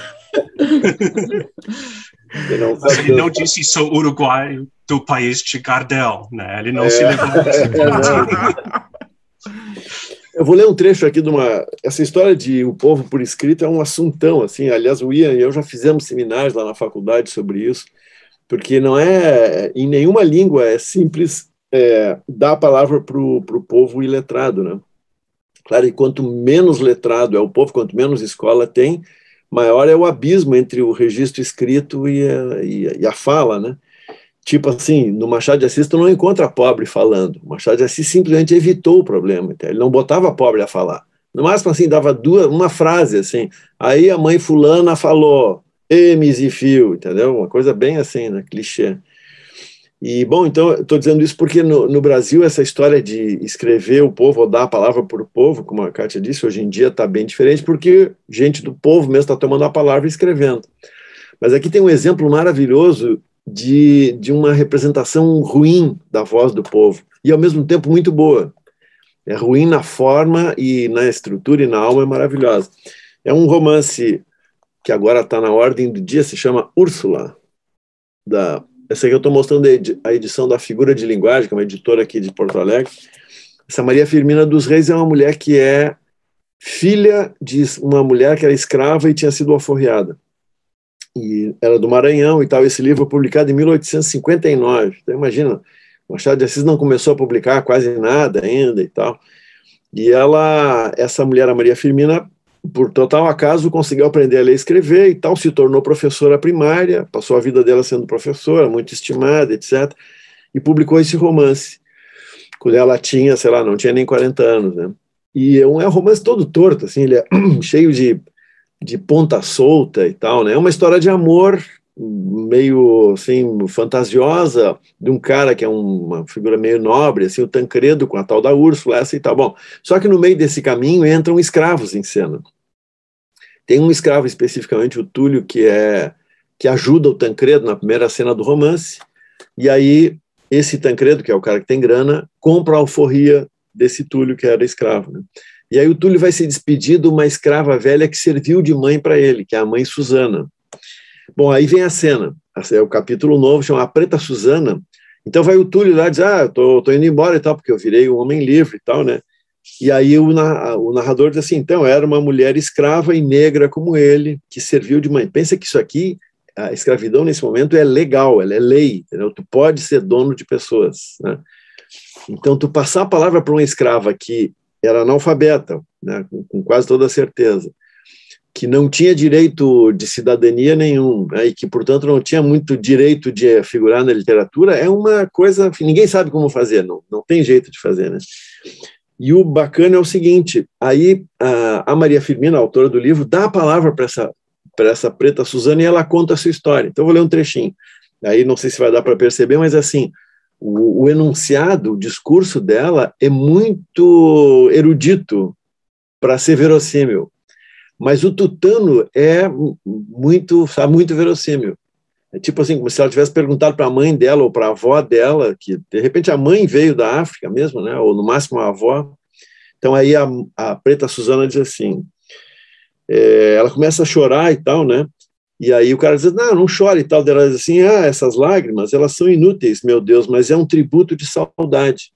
Mas ele não disse sou uruguaio do país de Gardel, né? Ele não se levou. Eu vou ler um trecho aqui de uma... Essa história de O Povo por Escrito é um assuntão, assim. Aliás, o Ian e eu já fizemos seminários lá na faculdade sobre isso, porque não é... Em nenhuma língua é simples dar a palavra para o povo iletrado, né? Claro, e quanto menos letrado é o povo, quanto menos escola tem, maior é o abismo entre o registro escrito e a fala, né? Tipo assim, no Machado de Assis tu não encontra pobre falando. O Machado de Assis simplesmente evitou o problema. Então, ele não botava pobre a falar. No máximo, assim, dava uma frase, assim. Aí a mãe fulana falou, Emes e fio, entendeu? Uma coisa bem assim, né? Clichê. E, bom, então, eu estou dizendo isso porque no Brasil essa história de escrever o povo, ou dar a palavra para o povo, como a Kátia disse, hoje em dia está bem diferente, porque gente do povo mesmo está tomando a palavra e escrevendo. Mas aqui tem um exemplo maravilhoso de uma representação ruim da voz do povo, e ao mesmo tempo muito boa. É ruim na forma e na estrutura e na alma, é maravilhosa. É um romance que agora está na ordem do dia, se chama Úrsula, essa aqui eu estou mostrando a edição da Figura de Linguagem, que é uma editora aqui de Porto Alegre. Essa Maria Firmina dos Reis é uma mulher que é filha de uma mulher que era escrava e tinha sido alforriada. E era do Maranhão e tal. Esse livro foi publicado em 1859. Então, imagina, Machado de Assis não começou a publicar quase nada ainda e tal. E essa mulher, a Maria Firmina, por total acaso, conseguiu aprender a ler e escrever e tal, se tornou professora primária, passou a vida dela sendo professora, muito estimada, etc., e publicou esse romance, quando ela tinha, sei lá, não tinha nem 40 anos, né? E é um romance todo torto, assim, ele é cheio de ponta solta e tal, né? É uma história de amor meio, assim, fantasiosa, de um cara que é uma figura meio nobre, assim, o Tancredo com a tal da Úrsula, essa e tal. Bom, só que no meio desse caminho entram escravos em cena. Tem um escravo especificamente, o Túlio, que ajuda o Tancredo na primeira cena do romance, e aí esse Tancredo, que é o cara que tem grana, compra a alforria desse Túlio, que era escravo, né? E aí o Túlio vai se despedir de uma escrava velha que serviu de mãe para ele, que é a mãe Susana. Bom, aí vem a cena, é o capítulo novo, chama A Preta Susana. Então vai o Túlio lá e diz, tô indo embora e tal, porque eu virei um homem livre e tal, né? E aí o narrador diz assim, então, era uma mulher escrava e negra como ele, que serviu de mãe. Pensa que isso aqui, a escravidão nesse momento é legal, ela é lei, entendeu? Tu pode ser dono de pessoas, né? Então, tu passar a palavra para uma escrava que era analfabeta, né, com quase toda certeza, que não tinha direito de cidadania nenhum, né, e que, portanto, não tinha muito direito de figurar na literatura, é uma coisa, enfim, ninguém sabe como fazer, não tem jeito de fazer, né? E o bacana é o seguinte, aí a Maria Firmina, a autora do livro, dá a palavra para essa Preta Susana e ela conta a sua história. Então eu vou ler um trechinho. Aí não sei se vai dar para perceber, mas assim, o enunciado, o discurso dela é muito erudito para ser verossímil. Mas o tutano é muito verossímil. É tipo assim, como se ela tivesse perguntado para a mãe dela ou para a avó dela, que de repente a mãe veio da África mesmo, né? Ou no máximo a avó. Então aí a Preta Susana diz assim, ela começa a chorar e tal, né? E aí o cara diz, não chore e tal. Ela diz assim, essas lágrimas, elas são inúteis, meu Deus, mas é um tributo de saudade,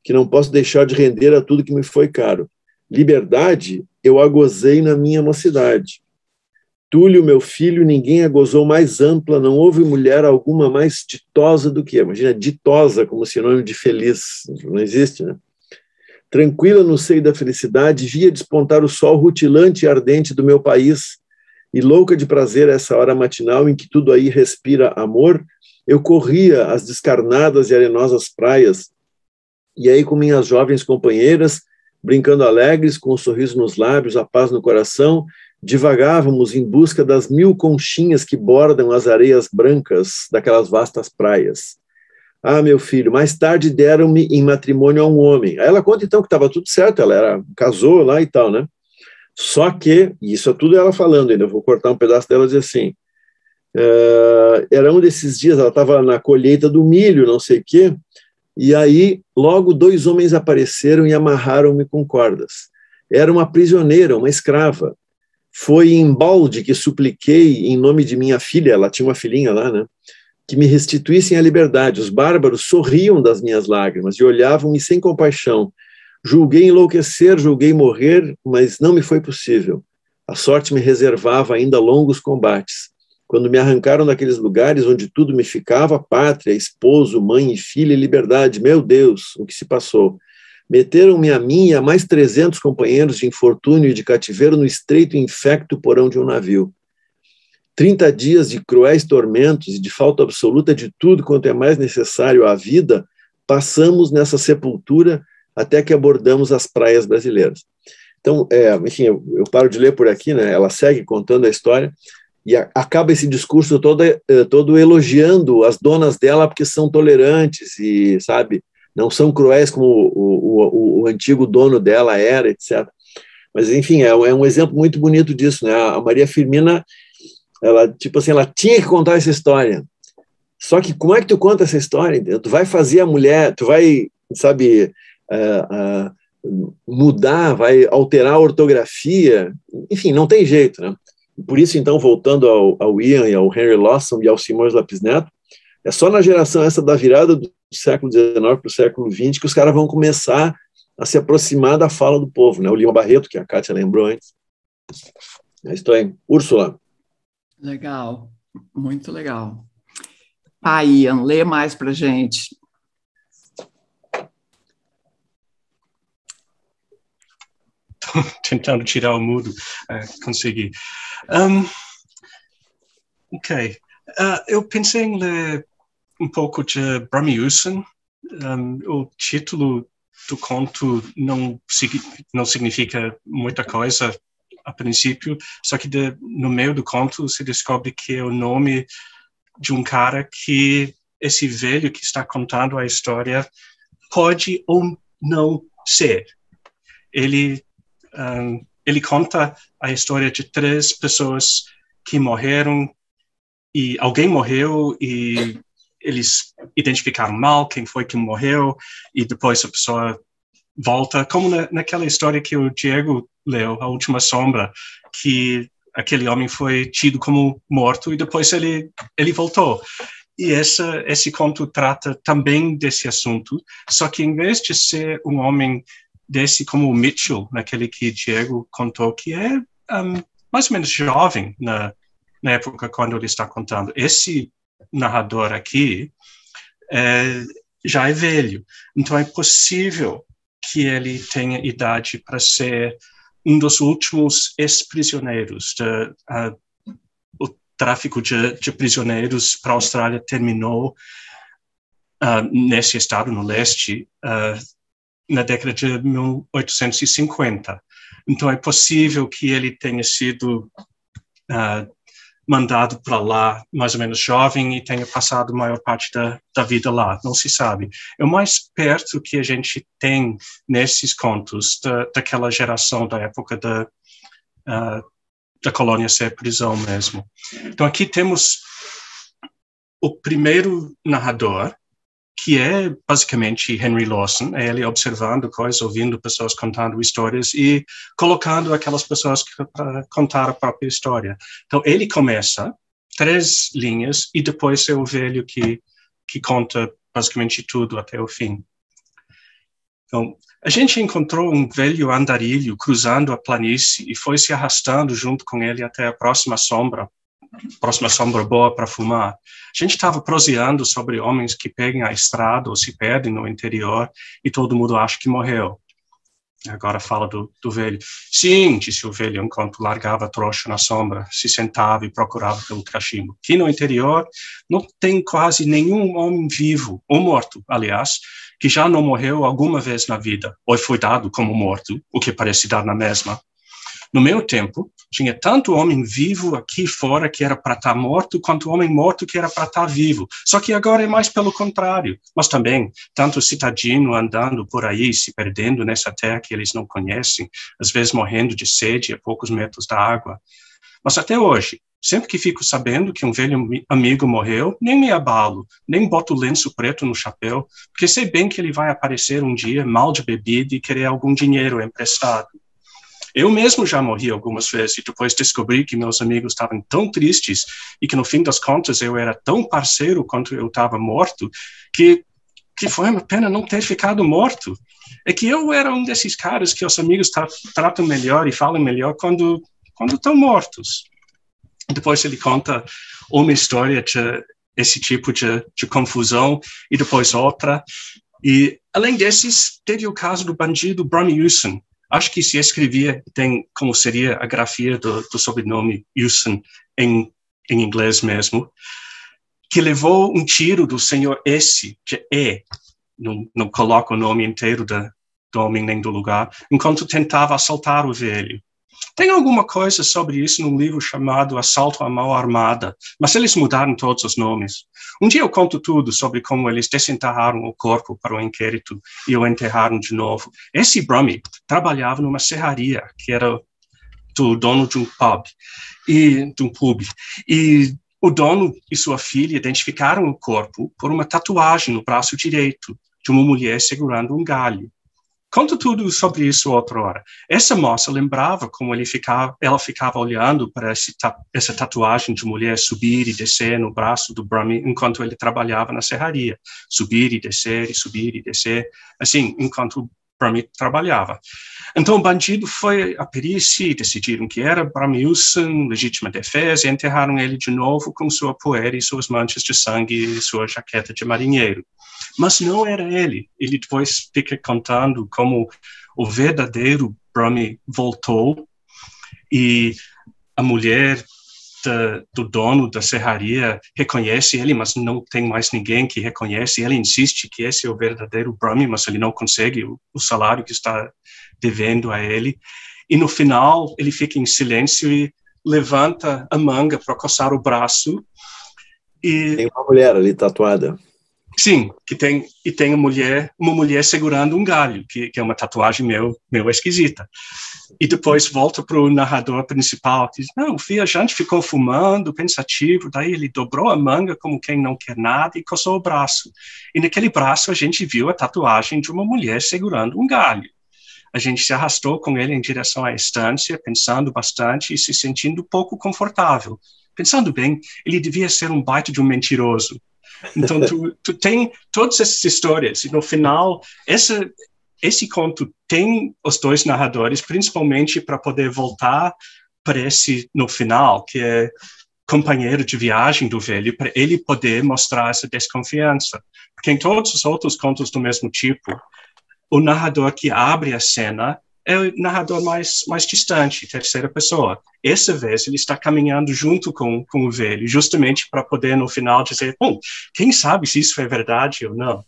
que não posso deixar de render a tudo que me foi caro. Liberdade eu a gozei na minha mocidade. Túlio, meu filho, ninguém a gozou mais ampla, não houve mulher alguma mais ditosa do que eu. Imagina, ditosa como sinônimo de feliz, não existe, né? Tranquila no seio da felicidade, via despontar o sol rutilante e ardente do meu país, e louca de prazer a essa hora matinal em que tudo aí respira amor, eu corria as descarnadas e arenosas praias, e aí com minhas jovens companheiras, brincando alegres, com um sorriso nos lábios, a paz no coração, divagávamos em busca das 1000 conchinhas que bordam as areias brancas daquelas vastas praias. Ah, meu filho, mais tarde deram-me em matrimônio a um homem. Aí ela conta então que estava tudo certo, ela casou lá e tal, né? Só que, isso é tudo ela falando ainda, eu vou cortar um pedaço dela e dizer assim, era um desses dias, ela estava na colheita do milho, não sei o quê, e aí logo 2 homens apareceram e amarraram-me com cordas. Era uma prisioneira, uma escrava. Foi em balde que supliquei em nome de minha filha, ela tinha uma filhinha lá, né? Que me restituíssem a liberdade. Os bárbaros sorriam das minhas lágrimas e olhavam-me sem compaixão. Julguei enlouquecer, julguei morrer, mas não me foi possível. A sorte me reservava ainda longos combates. Quando me arrancaram daqueles lugares onde tudo me ficava, pátria, esposo, mãe e filha e liberdade, meu Deus, o que se passou? Meteram-me a mim e a mais 300 companheiros de infortúnio e de cativeiro no estreito e infecto porão de um navio. 30 dias de cruéis tormentos e de falta absoluta de tudo quanto é mais necessário à vida, passamos nessa sepultura até que abordamos as praias brasileiras. Então, enfim, eu paro de ler por aqui, né? Ela segue contando a história e acaba esse discurso todo elogiando as donas dela porque são tolerantes e, sabe, não são cruéis como o antigo dono dela era, etc. Mas, enfim, é um exemplo muito bonito disso, né? A Maria Firmina, ela, tipo assim, ela tinha que contar essa história. Só que como é que tu conta essa história? Entendeu? Tu vai fazer a mulher, tu vai, sabe, mudar, vai alterar a ortografia, enfim, não tem jeito, né? Por isso, então, voltando ao Ian e ao Henry Lawson e ao Simões Lopes Neto, é só na geração essa da virada do século XIX para o século XX que os caras vão começar a se aproximar da fala do povo, né? O Lima Barreto, que a Kátia lembrou antes. É isso aí. Úrsula. Legal, muito legal. Ian, lê mais para a gente. Estou tentando tirar o mudo, consegui. Ok. Eu pensei em ler um pouco de Brahmi-Usen. O título do conto não significa muita coisa a princípio, só que no meio do conto se descobre que é o nome de um cara que esse velho que está contando a história pode ou não ser. Ele conta a história de 3 pessoas que morreram e alguém morreu e eles identificaram mal quem foi que morreu e depois a pessoa volta, como naquela história que o Diego leu, A Última Sombra, que aquele homem foi tido como morto e depois ele voltou. E esse conto trata também desse assunto, só que em vez de ser um homem desse como o Mitchell, naquele que Diego contou, que é mais ou menos jovem na época quando ele está contando. Esse narrador aqui já é velho, então é possível que ele tenha idade para ser um dos últimos ex-prisioneiros. O tráfico de prisioneiros para a Austrália terminou nesse estado, no leste, na década de 1850. Então, é possível que ele tenha sido mandado para lá, mais ou menos jovem, e tenha passado a maior parte da vida lá. Não se sabe. É o mais perto que a gente tem nesses contos daquela geração da época da colônia ser prisão mesmo. Então, aqui temos o primeiro narrador, que é basicamente Henry Lawson, é ele observando coisas, ouvindo pessoas contando histórias e colocando aquelas pessoas para contar a própria história. Então, ele começa 3 linhas e depois é o velho que conta basicamente tudo até o fim. Então, a gente encontrou um velho andarilho cruzando a planície e foi se arrastando junto com ele até a próxima sombra boa para fumar. A gente estava proseando sobre homens que pegam a estrada ou se perdem no interior e todo mundo acha que morreu. Agora fala do velho. Sim, disse o velho, enquanto largava a trouxa na sombra, se sentava e procurava pelo cachimbo. Aqui no interior não tem quase nenhum homem vivo, ou morto, aliás, que já não morreu alguma vez na vida, ou foi dado como morto, o que parece dar na mesma. No meu tempo, tinha tanto homem vivo aqui fora que era para estar morto, quanto homem morto que era para estar vivo. Só que agora é mais pelo contrário. Mas também, tanto citadino andando por aí, se perdendo nessa terra que eles não conhecem, às vezes morrendo de sede a poucos metros da água. Mas até hoje, sempre que fico sabendo que um velho amigo morreu, nem me abalo, nem boto lenço preto no chapéu, porque sei bem que ele vai aparecer um dia mal de bebida e querer algum dinheiro emprestado. Eu mesmo já morri algumas vezes e depois descobri que meus amigos estavam tão tristes e que no fim das contas eu era tão parceiro quanto eu estava morto que foi uma pena não ter ficado morto. É que eu era um desses caras que os amigos tratam melhor e falam melhor quando estão mortos. Depois ele conta uma história de esse tipo de confusão e depois outra. E além desses, teve o caso do bandido Brummy Usen. Acho que se escrevia, tem como seria a grafia do sobrenome Usen em inglês mesmo, que levou um tiro do senhor S, de E, não coloca o nome inteiro do homem nem do lugar, enquanto tentava assaltar o velho. Tem alguma coisa sobre isso num livro chamado Assalto à Mão Armada, mas eles mudaram todos os nomes. Um dia eu conto tudo sobre como eles desenterraram o corpo para o inquérito e o enterraram de novo. Esse Brummy trabalhava numa serraria, que era do dono de um pub. E o dono e sua filha identificaram o corpo por uma tatuagem no braço direito de uma mulher segurando um galho. Conto tudo sobre isso outra hora. Essa moça lembrava como ela ficava olhando para essa tatuagem de mulher subir e descer no braço do Brummy enquanto ele trabalhava na serraria. Subir e descer, assim, enquanto o Brummy trabalhava. Então o bandido foi à perícia e decidiram que era Brummy Usen, legítima defesa, e enterraram ele de novo com sua poeira e suas manchas de sangue e sua jaqueta de marinheiro. Mas não era ele. Ele depois fica contando como o verdadeiro Brummy voltou e a mulher do dono da serraria reconhece ele, mas não tem mais ninguém que reconhece. Ele insiste que esse é o verdadeiro Brummy, mas ele não consegue o salário que está devendo a ele. E no final ele fica em silêncio e levanta a manga para coçar o braço. E tem uma mulher ali tatuada. Sim, tem uma mulher segurando um galho, que é uma tatuagem meio esquisita. E depois volta para o narrador principal, que diz, não, o viajante ficou fumando, pensativo, daí ele dobrou a manga como quem não quer nada e coçou o braço. E naquele braço a gente viu a tatuagem de uma mulher segurando um galho. A gente se arrastou com ele em direção à estância, pensando bastante e se sentindo pouco confortável. Pensando bem, ele devia ser um baita de um mentiroso. Então, tu tem todas essas histórias, e no final, esse conto tem os dois narradores, principalmente para poder voltar para esse, no final, que é companheiro de viagem do velho, para ele poder mostrar essa desconfiança. Porque em todos os outros contos do mesmo tipo, o narrador que abre a cena é o narrador mais distante, terceira pessoa. Essa vez ele está caminhando junto com o velho, justamente para poder no final dizer, bom, quem sabe se isso é verdade ou não.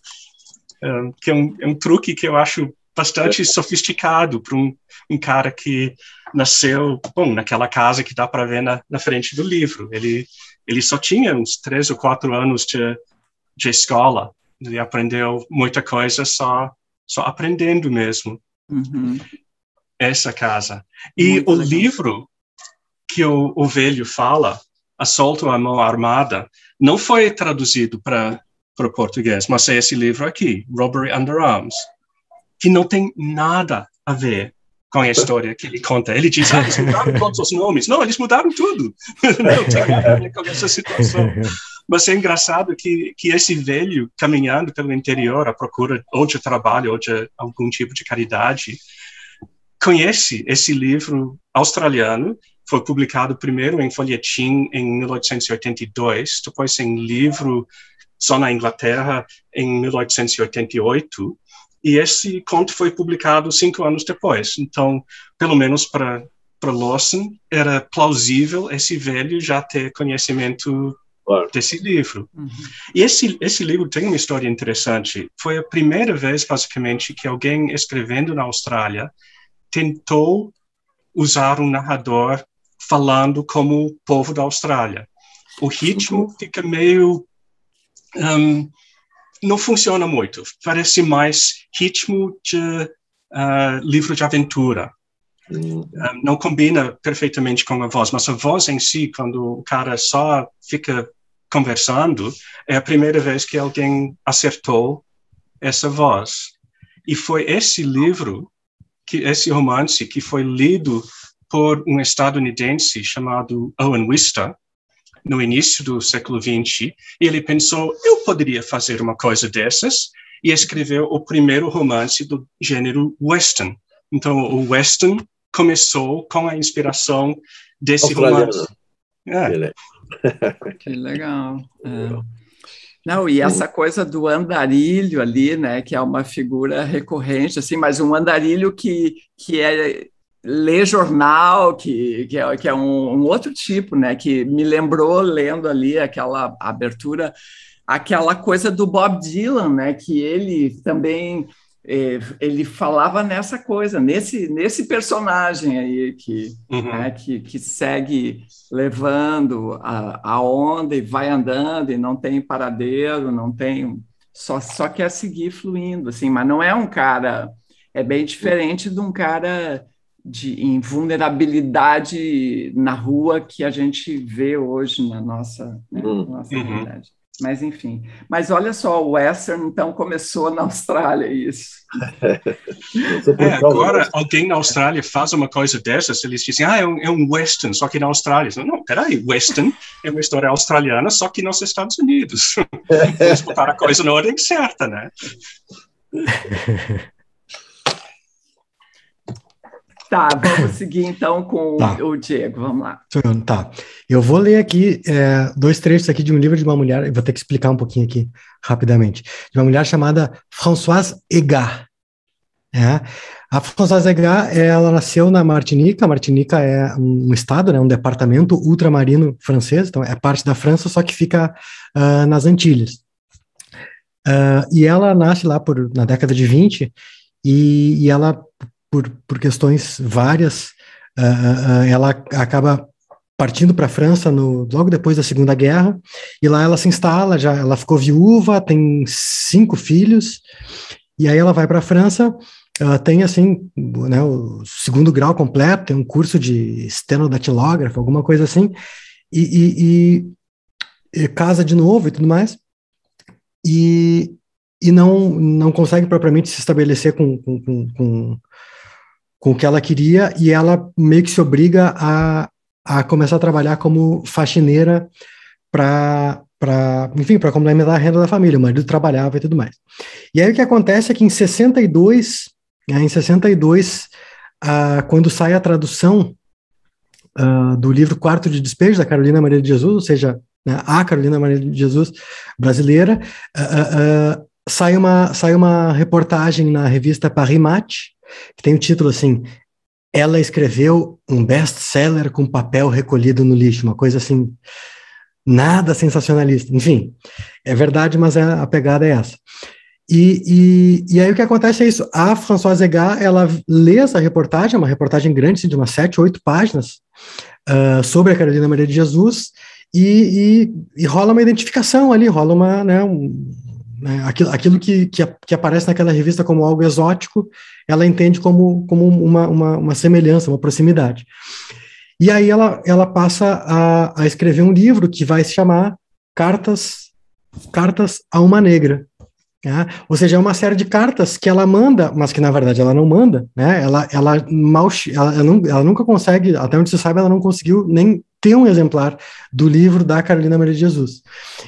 Que é um truque que eu acho bastante sofisticado para um cara que nasceu, bom, naquela casa que dá para ver na frente do livro. Ele só tinha uns 3 ou 4 anos de escola, ele aprendeu muita coisa só aprendendo mesmo. Uhum. Essa casa. E Muito o legal. livro que o velho fala, Assalto à Mão Armada, não foi traduzido para o português, mas é esse livro aqui, Robbery Under Arms, que não tem nada a ver com a história que ele conta. Ele diz, eles mudaram todos os nomes. Não, eles mudaram tudo. Não tem nada a ver com essa situação. Mas é engraçado que esse velho, caminhando pelo interior à procura ou de trabalho ou de algum tipo de caridade, conhece esse livro australiano. Foi publicado primeiro em folhetim em 1882, depois em livro só na Inglaterra em 1888, e esse conto foi publicado 5 anos depois. Então, pelo menos para Lawson, era plausível esse velho já ter conhecimento desse livro. E esse livro tem uma história interessante. Foi a primeira vez, basicamente, que alguém escrevendo na Austrália tentou usar um narrador falando como o povo da Austrália. O ritmo fica meio... não funciona muito. Parece mais ritmo de livro de aventura. Não combina perfeitamente com a voz, mas a voz em si, quando o cara só fica conversando, é a primeira vez que alguém acertou essa voz. E foi esse livro, esse romance, que foi lido por um estadunidense chamado Owen Wister, no início do século XX, e ele pensou, eu poderia fazer uma coisa dessas, e escreveu o primeiro romance do gênero western. Então, o western começou com a inspiração desse romance. Que legal. Não, e essa coisa do andarilho ali, né, que é uma figura recorrente, assim, mas um andarilho que lê jornal, que é um outro tipo, né, que me lembrou, lendo ali aquela abertura, aquela coisa do Bob Dylan, né, que ele também... ele falava nessa coisa, nesse personagem aí que segue levando a onda e vai andando e não tem paradeiro, não tem, só quer seguir fluindo, assim, mas não é um cara, é bem diferente de um cara em vulnerabilidade na rua que a gente vê hoje na nossa realidade. Mas, enfim. Mas olha só, o western, então, começou na Austrália, isso. Agora, alguém na Austrália faz uma coisa dessas, eles dizem, é um western, só que na Austrália. Não, peraí, western é uma história australiana, só que nos Estados Unidos. Vamos botar a coisa na ordem certa, né? Tá, vamos seguir então com o Diego, vamos lá. Tá, eu vou ler aqui 2 trechos aqui de um livro de uma mulher, eu vou ter que explicar um pouquinho aqui rapidamente, de uma mulher chamada Françoise Egard. A Françoise Egard, ela nasceu na Martinica. A Martinica é um estado, né, um departamento ultramarino francês, então é parte da França, só que fica nas Antilhas. E ela nasce lá na década de 20, e ela... Por questões várias, ela acaba partindo para a França logo depois da Segunda Guerra, e lá ela se instala, ela ficou viúva, tem 5 filhos, e aí ela vai para a França, tem assim, né, o 2º grau completo, tem um curso de estenodatilógrafo, alguma coisa assim, e casa de novo e tudo mais, e não consegue propriamente se estabelecer com o que ela queria, e ela meio que se obriga a começar a trabalhar como faxineira para complementar a renda da família. O marido trabalhava e tudo mais. E aí o que acontece é que em 62, quando sai a tradução do livro Quarto de Despejo, da Carolina Maria de Jesus, ou seja, né, a Carolina Maria de Jesus brasileira, sai uma reportagem na revista Paris Match, que tem o título assim, ela escreveu um best-seller com papel recolhido no lixo, uma coisa assim, nada sensacionalista. Enfim, é verdade, mas a pegada é essa. E aí o que acontece é isso, a Françoise Egard, ela lê essa reportagem, uma reportagem grande, assim, de umas 7, 8 páginas, sobre a Carolina Maria de Jesus, e rola uma identificação ali, rola uma, né, aquilo que aparece naquela revista como algo exótico, ela entende como uma semelhança, uma proximidade. E aí ela passa a escrever um livro que vai se chamar Cartas a uma Negra. Ou seja, é uma série de cartas que ela manda, mas que na verdade ela não manda, né? Ela nunca consegue, até onde se sabe, ela não conseguiu nem ter um exemplar do livro da Carolina Maria de Jesus.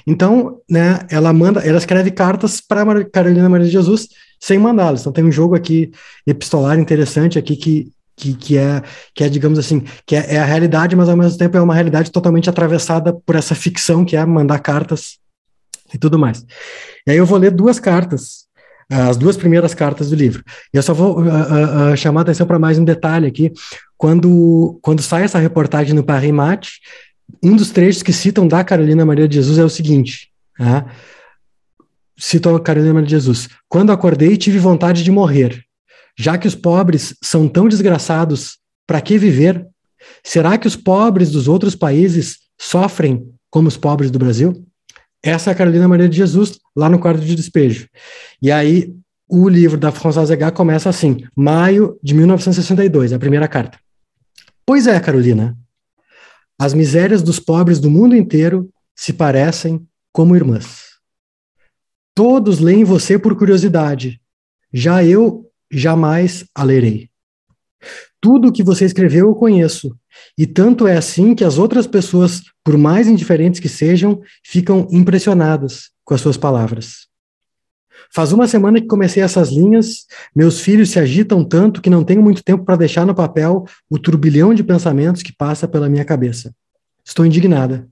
Então, né, ela escreve cartas para Carolina Maria de Jesus sem mandá-las. Então tem um jogo aqui epistolar interessante aqui que é, digamos assim, que é a realidade, mas ao mesmo tempo é uma realidade totalmente atravessada por essa ficção que é mandar cartas e tudo mais. E aí eu vou ler duas cartas, as duas primeiras cartas do livro. E eu só vou chamar a atenção para mais um detalhe aqui. Quando sai essa reportagem no Paris Match, um dos trechos que citam da Carolina Maria de Jesus é o seguinte, tá? Citam a Carolina Maria de Jesus: quando acordei, tive vontade de morrer. Já que os pobres são tão desgraçados, para que viver? Será que os pobres dos outros países sofrem como os pobres do Brasil? Essa é a Carolina Maria de Jesus, lá no quarto de despejo. E aí, o livro da Françoise Egard começa assim, maio de 1962, a primeira carta. Pois é, Carolina, as misérias dos pobres do mundo inteiro se parecem como irmãs. Todos leem você por curiosidade, já eu jamais a lerei. Tudo o que você escreveu eu conheço, e tanto é assim que as outras pessoas, por mais indiferentes que sejam, ficam impressionadas com as suas palavras. Faz uma semana que comecei essas linhas, meus filhos se agitam tanto que não tenho muito tempo para deixar no papel o turbilhão de pensamentos que passa pela minha cabeça. Estou indignada.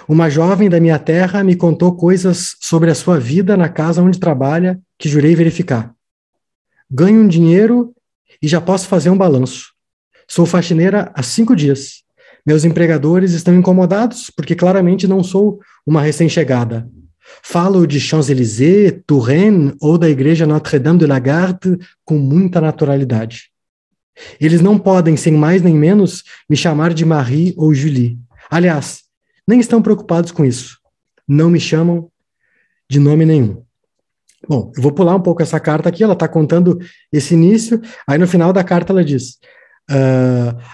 Uma jovem da minha terra me contou coisas sobre a sua vida na casa onde trabalha que jurei verificar. Ganho um dinheiro e já posso fazer um balanço. Sou faxineira há 5 dias. Meus empregadores estão incomodados porque claramente não sou uma recém-chegada. Falo de Champs-Élysées, Touraine ou da igreja Notre-Dame de la Garde com muita naturalidade. Eles não podem, sem mais nem menos, me chamar de Marie ou Julie. Aliás, nem estão preocupados com isso. Não me chamam de nome nenhum. Bom, eu vou pular um pouco essa carta aqui, ela está contando esse início, aí no final da carta ela diz: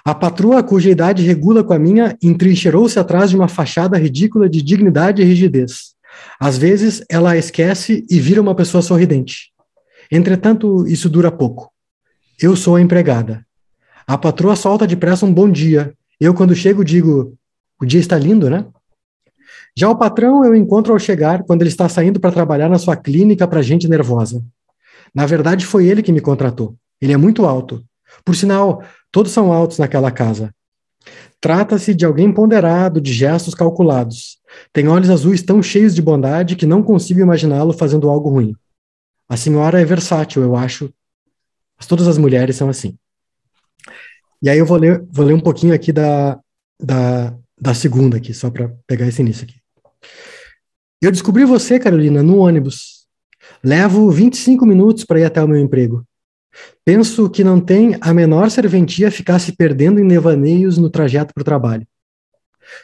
a patroa cuja idade regula com a minha entrincheirou-se atrás de uma fachada ridícula de dignidade e rigidez. Às vezes ela a esquece e vira uma pessoa sorridente. Entretanto, isso dura pouco. Eu sou a empregada. A patroa solta depressa um bom dia. Eu, quando chego, digo: o dia está lindo, né? Já o patrão eu encontro ao chegar, quando ele está saindo para trabalhar na sua clínica para gente nervosa. Na verdade, foi ele que me contratou. Ele é muito alto. Por sinal, todos são altos naquela casa. Trata-se de alguém ponderado, de gestos calculados. Tem olhos azuis tão cheios de bondade que não consigo imaginá-lo fazendo algo ruim. A senhora é versátil, eu acho. Mas todas as mulheres são assim. E aí eu vou ler um pouquinho aqui da segunda aqui, só para pegar esse início aqui. Eu descobri você, Carolina, no ônibus. Levo 25 minutos para ir até o meu emprego. Penso que não tem a menor serventia ficar se perdendo em devaneios no trajeto para o trabalho.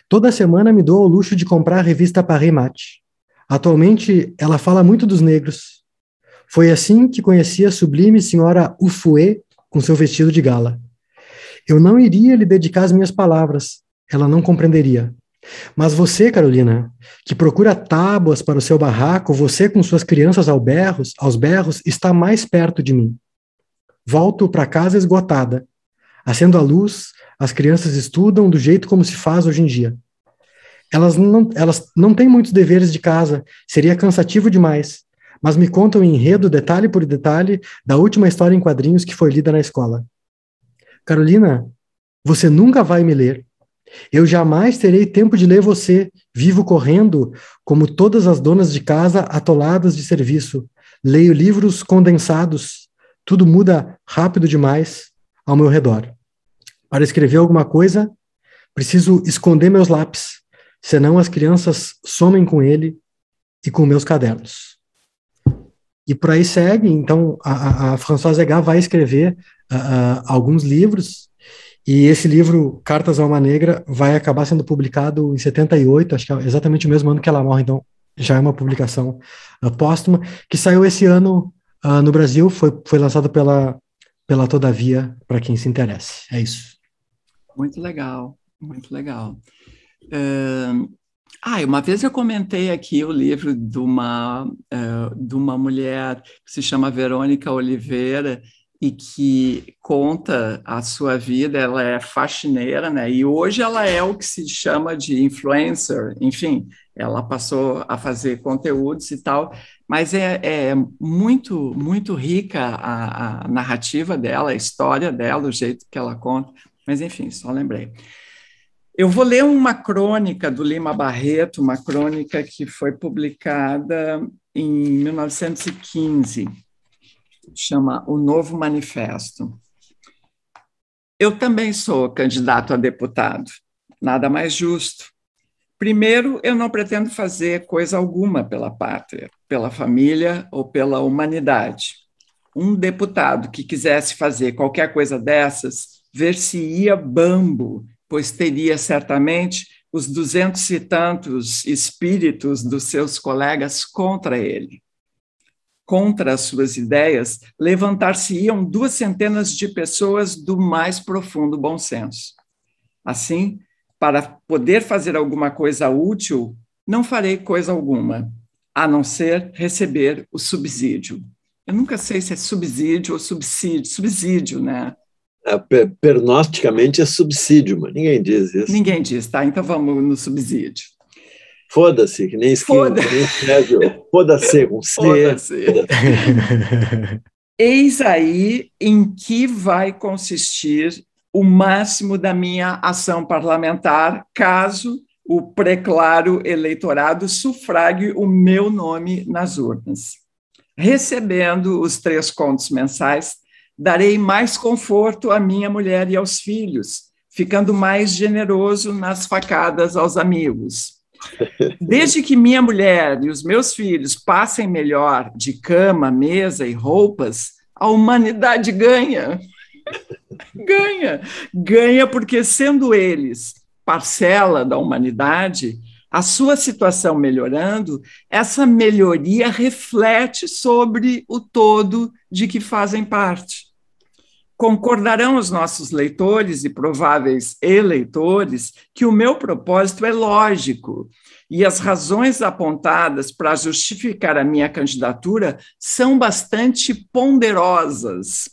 Toda semana me dou ao luxo de comprar a revista Paris Match. Atualmente, ela fala muito dos negros. Foi assim que conheci a sublime senhora Ufoué com seu vestido de gala. Eu não iria lhe dedicar as minhas palavras. Ela não compreenderia. Mas você, Carolina, que procura tábuas para o seu barraco, você com suas crianças aos berros, está mais perto de mim. Volto para casa esgotada. Acendo a luz, as crianças estudam do jeito como se faz hoje em dia. Elas não têm muitos deveres de casa, seria cansativo demais, mas me contam o enredo, detalhe por detalhe, da última história em quadrinhos que foi lida na escola. Carolina, você nunca vai me ler. Eu jamais terei tempo de ler você, vivo correndo, como todas as donas de casa atoladas de serviço. Leio livros condensados. Tudo muda rápido demais ao meu redor. Para escrever alguma coisa, preciso esconder meus lápis, senão as crianças somem com ele e com meus cadernos. E por aí segue, então a Françoise Egard vai escrever alguns livros. E esse livro, Cartas a Alma Negra, vai acabar sendo publicado em 78, acho que é exatamente o mesmo ano que ela morre, então já é uma publicação póstuma, que saiu esse ano no Brasil, foi lançado pela Todavia, para quem se interesse. É isso. Muito legal, muito legal. Uma vez eu comentei aqui o livro de uma mulher que se chama Verônica Oliveira, e que conta a sua vida. Ela é faxineira, né? E hoje ela é o que se chama de influencer, enfim, ela passou a fazer conteúdos e tal, mas é muito, muito rica a narrativa dela, a história dela, o jeito que ela conta, mas enfim, só lembrei. Eu vou ler uma crônica do Lima Barreto, uma crônica que foi publicada em 1915, chama O Novo Manifesto. Eu também sou candidato a deputado, nada mais justo. Primeiro, eu não pretendo fazer coisa alguma pela pátria, pela família ou pela humanidade. Um deputado que quisesse fazer qualquer coisa dessas, ver-se-ia bambo, pois teria certamente os 200 e tantos espíritos dos seus colegas contra ele. Contra as suas ideias, levantar-se-iam 200 de pessoas do mais profundo bom senso. Assim, para poder fazer alguma coisa útil, não farei coisa alguma, a não ser receber o subsídio. Eu nunca sei se é subsídio ou subsídio, né? Pernocticamente é subsídio, mas ninguém diz isso. Ninguém diz, tá? Então vamos no subsídio. Foda-se, que nem escreve. Foda-se, com C. Foda-se. Eis aí em que vai consistir o máximo da minha ação parlamentar, caso o preclaro eleitorado sufrague o meu nome nas urnas. Recebendo os 3 contos mensais, darei mais conforto à minha mulher e aos filhos, ficando mais generoso nas facadas aos amigos. Desde que minha mulher e os meus filhos passem melhor de cama, mesa e roupas, a humanidade ganha. Ganha porque, sendo eles parcela da humanidade, a sua situação melhorando, essa melhoria reflete sobre o todo de que fazem parte. Concordarão os nossos leitores e prováveis eleitores que o meu propósito é lógico e as razões apontadas para justificar a minha candidatura são bastante ponderosas.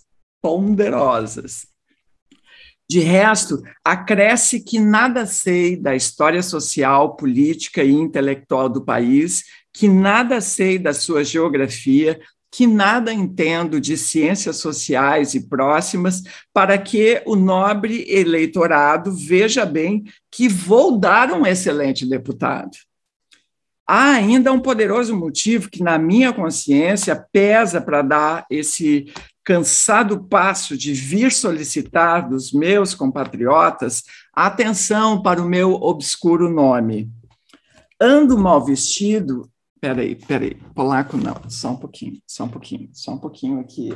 De resto, acresce que nada sei da história social, política e intelectual do país, que nada sei da sua geografia, que nada entendo de ciências sociais e próximas, para que o nobre eleitorado veja bem que vou dar um excelente deputado. Há ainda um poderoso motivo que, na minha consciência, pesa para dar esse cansado passo de vir solicitar dos meus compatriotas atenção para o meu obscuro nome. Ando mal vestido. Peraí, polaco não, só um pouquinho aqui.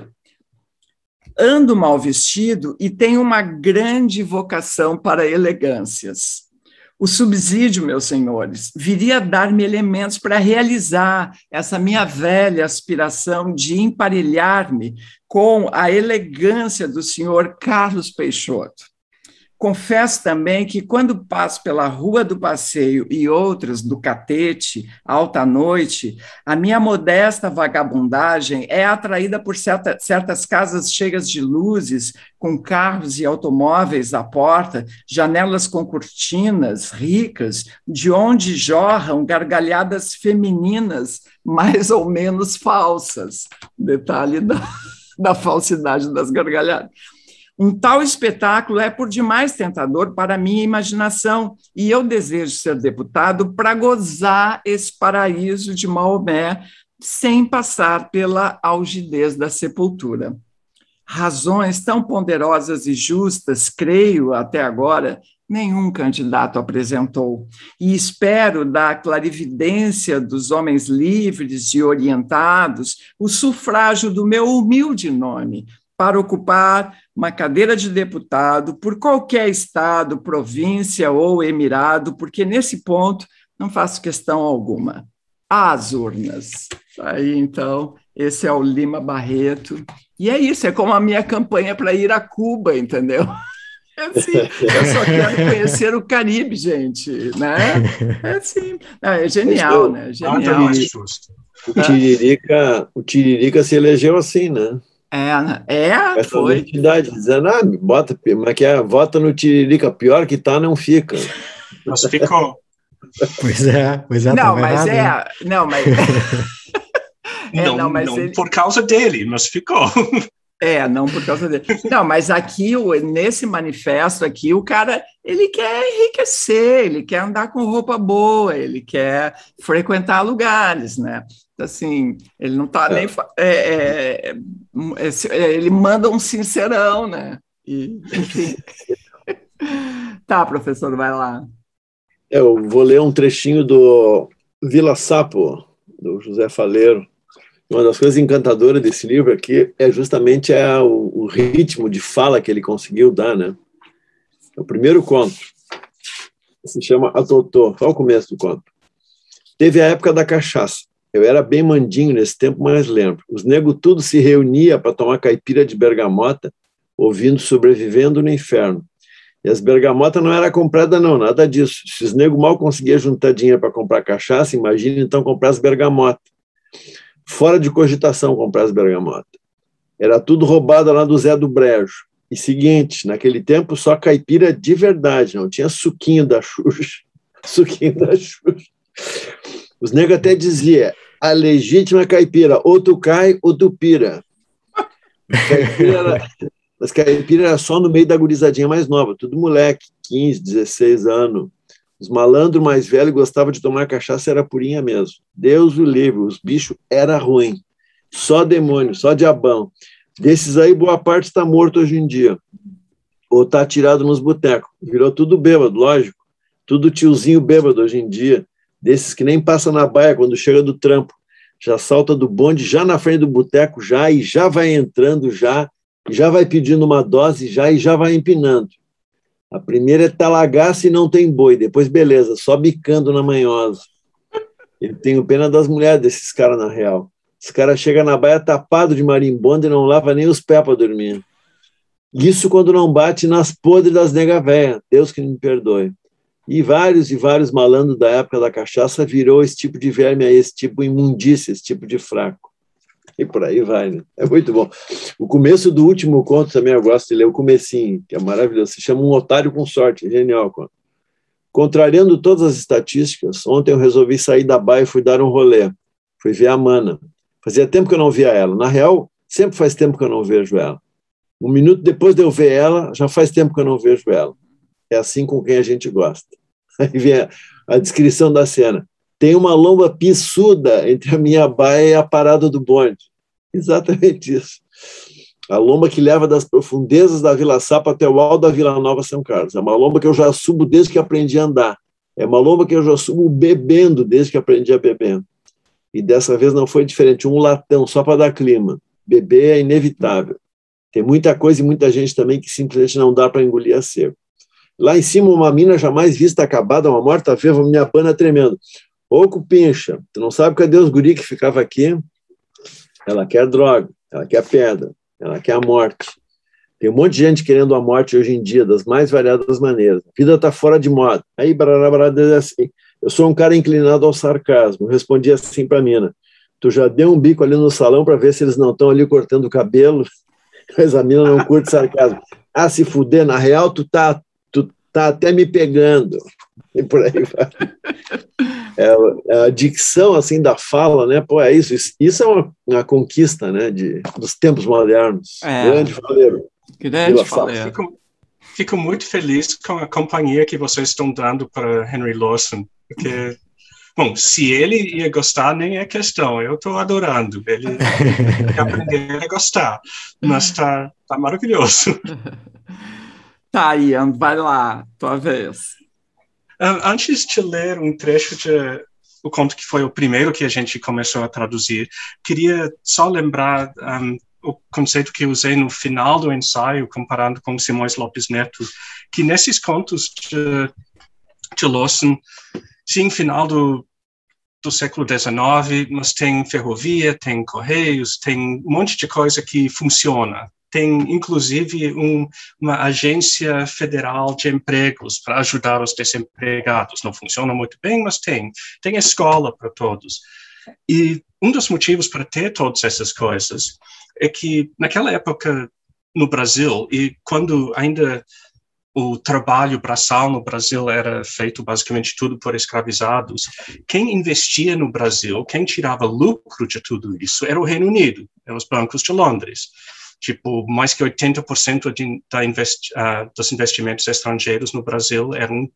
Ando mal vestido e tenho uma grande vocação para elegâncias. O subsídio, meus senhores, viria a dar-me elementos para realizar essa minha velha aspiração de emparelhar-me com a elegância do senhor Carlos Peixoto. Confesso também que, quando passo pela Rua do Passeio e outras do Catete, alta noite, a minha modesta vagabundagem é atraída por certas casas cheias de luzes, com carros e automóveis à porta, janelas com cortinas ricas, de onde jorram gargalhadas femininas mais ou menos falsas. Detalhe da falsidade das gargalhadas. Um tal espetáculo é por demais tentador para a minha imaginação e eu desejo ser deputado para gozar esse paraíso de Maomé sem passar pela algidez da sepultura. Razões tão ponderosas e justas, creio, até agora, nenhum candidato apresentou. E espero, da clarividência dos homens livres e orientados, o sufrágio do meu humilde nome, para ocupar uma cadeira de deputado por qualquer estado, província ou emirado, porque nesse ponto não faço questão alguma. Às urnas. Aí, então, esse é o Lima Barreto. E é isso, é como a minha campanha para ir a Cuba, entendeu? É assim, eu só quero conhecer o Caribe, gente, né? É assim, é genial, né? Genial. O Tiririca se elegeu assim, né? Foi. Entidade dizendo, bota, como é que é? Vota no Tiririca, pior que tá, não fica. Mas ficou. Pois é. Não, mas errado, não, mas... não ele... por causa dele, mas ficou. Não por causa dele. Não, mas aqui, nesse manifesto aqui, o cara, ele quer enriquecer, ele quer andar com roupa boa, ele quer frequentar lugares, né? Assim, ele não está nem... ele manda um sincerão, né? Enfim. Tá, professor, vai lá. Eu vou ler um trechinho do Vila Sapo, do José Faleiro. Uma das coisas encantadoras desse livro aqui é justamente o ritmo de fala que ele conseguiu dar, né? O primeiro conto se chama A Totô, só o começo do conto. Teve a época da cachaça. Eu era bem mandinho nesse tempo, mas lembro. Os negros tudo se reunia para tomar caipira de bergamota, ouvindo Sobrevivendo no Inferno. E as bergamotas não era comprada não, nada disso. Se os negros mal conseguiam juntar dinheiro para comprar cachaça, imagine então comprar as bergamotas. Fora de cogitação comprar as bergamotas. Era tudo roubado lá do Zé do Brejo. E seguinte, naquele tempo só caipira de verdade, não tinha suquinho da Xuxa. Suquinho da Xuxa. Os negros até diziam, a legítima caipira, ou tu cai ou tu pira. Mas caipira era só no meio da gurizadinha mais nova, tudo moleque, 15, 16 anos. Os malandros mais velhos gostavam de tomar cachaça, era purinha mesmo. Deus o livre, os bichos era ruim. Só demônio, só diabão. Desses aí, boa parte está morto hoje em dia. Ou está atirado nos botecos. Virou tudo bêbado, lógico. Tudo tiozinho bêbado hoje em dia. Desses que nem passa na baia quando chega do trampo. Já salta do bonde, já na frente do boteco, e já vai entrando, já vai pedindo uma dose, e já vai empinando. A primeira é talagaça e não tem boi, depois beleza, só bicando na manhosa. Eu tenho pena das mulheres desses caras, na real. Esse cara chega na baia tapado de marimbondo e não lava nem os pés para dormir. Isso quando não bate nas podres das nega véia, Deus que me perdoe. E vários malandros da época da cachaça virou esse tipo de verme aí, esse tipo de imundícia, esse tipo de fraco. E por aí vai, né? É muito bom. O começo do último conto também eu gosto de ler, o comecinho, que é maravilhoso. Se chama Um Otário com Sorte, genial. Contrariando todas as estatísticas, ontem eu resolvi sair da baia e fui dar um rolê. Fui ver a Mana. Fazia tempo que eu não via ela. Na real, sempre faz tempo que eu não vejo ela. Um minuto depois de eu ver ela, já faz tempo que eu não vejo ela. É assim com quem a gente gosta. Aí vem a descrição da cena. Tem uma lomba pissuda entre a minha baia e a parada do bonde. Exatamente isso. A lomba que leva das profundezas da Vila Sapo até o alto da Vila Nova São Carlos. É uma lomba que eu já subo desde que aprendi a andar. É uma lomba que eu já subo bebendo desde que aprendi a beber. E dessa vez não foi diferente. Um latão só para dar clima. Beber é inevitável. Tem muita coisa e muita gente também que simplesmente não dá para engolir a seco. Lá em cima, uma mina jamais vista acabada, uma morta-viva, minha pana tremendo. Ô, cupincha, tu não sabe cadê os guri que ficava aqui? Ela quer droga, ela quer pedra, ela quer a morte. Tem um monte de gente querendo a morte hoje em dia, das mais variadas maneiras. A vida está fora de moda. Aí, barará, assim. Eu sou um cara inclinado ao sarcasmo. Eu respondi assim para a mina. Tu já deu um bico ali no salão para ver se eles não estão ali cortando o cabelo? Mas a mina não curte sarcasmo. Ah, se fuder, na real, tu tá até me pegando. E por aí vai. A dicção assim da fala, né? Pô, é isso. Isso é uma conquista, né? Dos tempos modernos. Grande Faleiro. Grande Faleiro. Fico muito feliz com a companhia que vocês estão dando para Henry Lawson, porque, bom, se ele ia gostar nem é questão. Eu estou adorando. Ele tem que aprender a gostar, mas tá maravilhoso. Tá, Ian, vai lá, tua vez. Antes de ler um trecho do conto que foi o primeiro que a gente começou a traduzir, queria só lembrar o conceito que usei no final do ensaio, comparando com Simões Lopes Neto, que nesses contos de Lawson, sim, final do século XIX, mas tem ferrovia, tem correios, tem um monte de coisa que funciona. Tem, inclusive, uma agência federal de empregos para ajudar os desempregados. Não funciona muito bem, mas tem. Tem escola para todos. E um dos motivos para ter todas essas coisas é que naquela época no Brasil, e quando ainda o trabalho braçal no Brasil era feito basicamente tudo por escravizados, quem investia no Brasil, quem tirava lucro de tudo isso, era o Reino Unido, eram os bancos de Londres. Tipo, mais que 80% dos investimentos estrangeiros no Brasil eram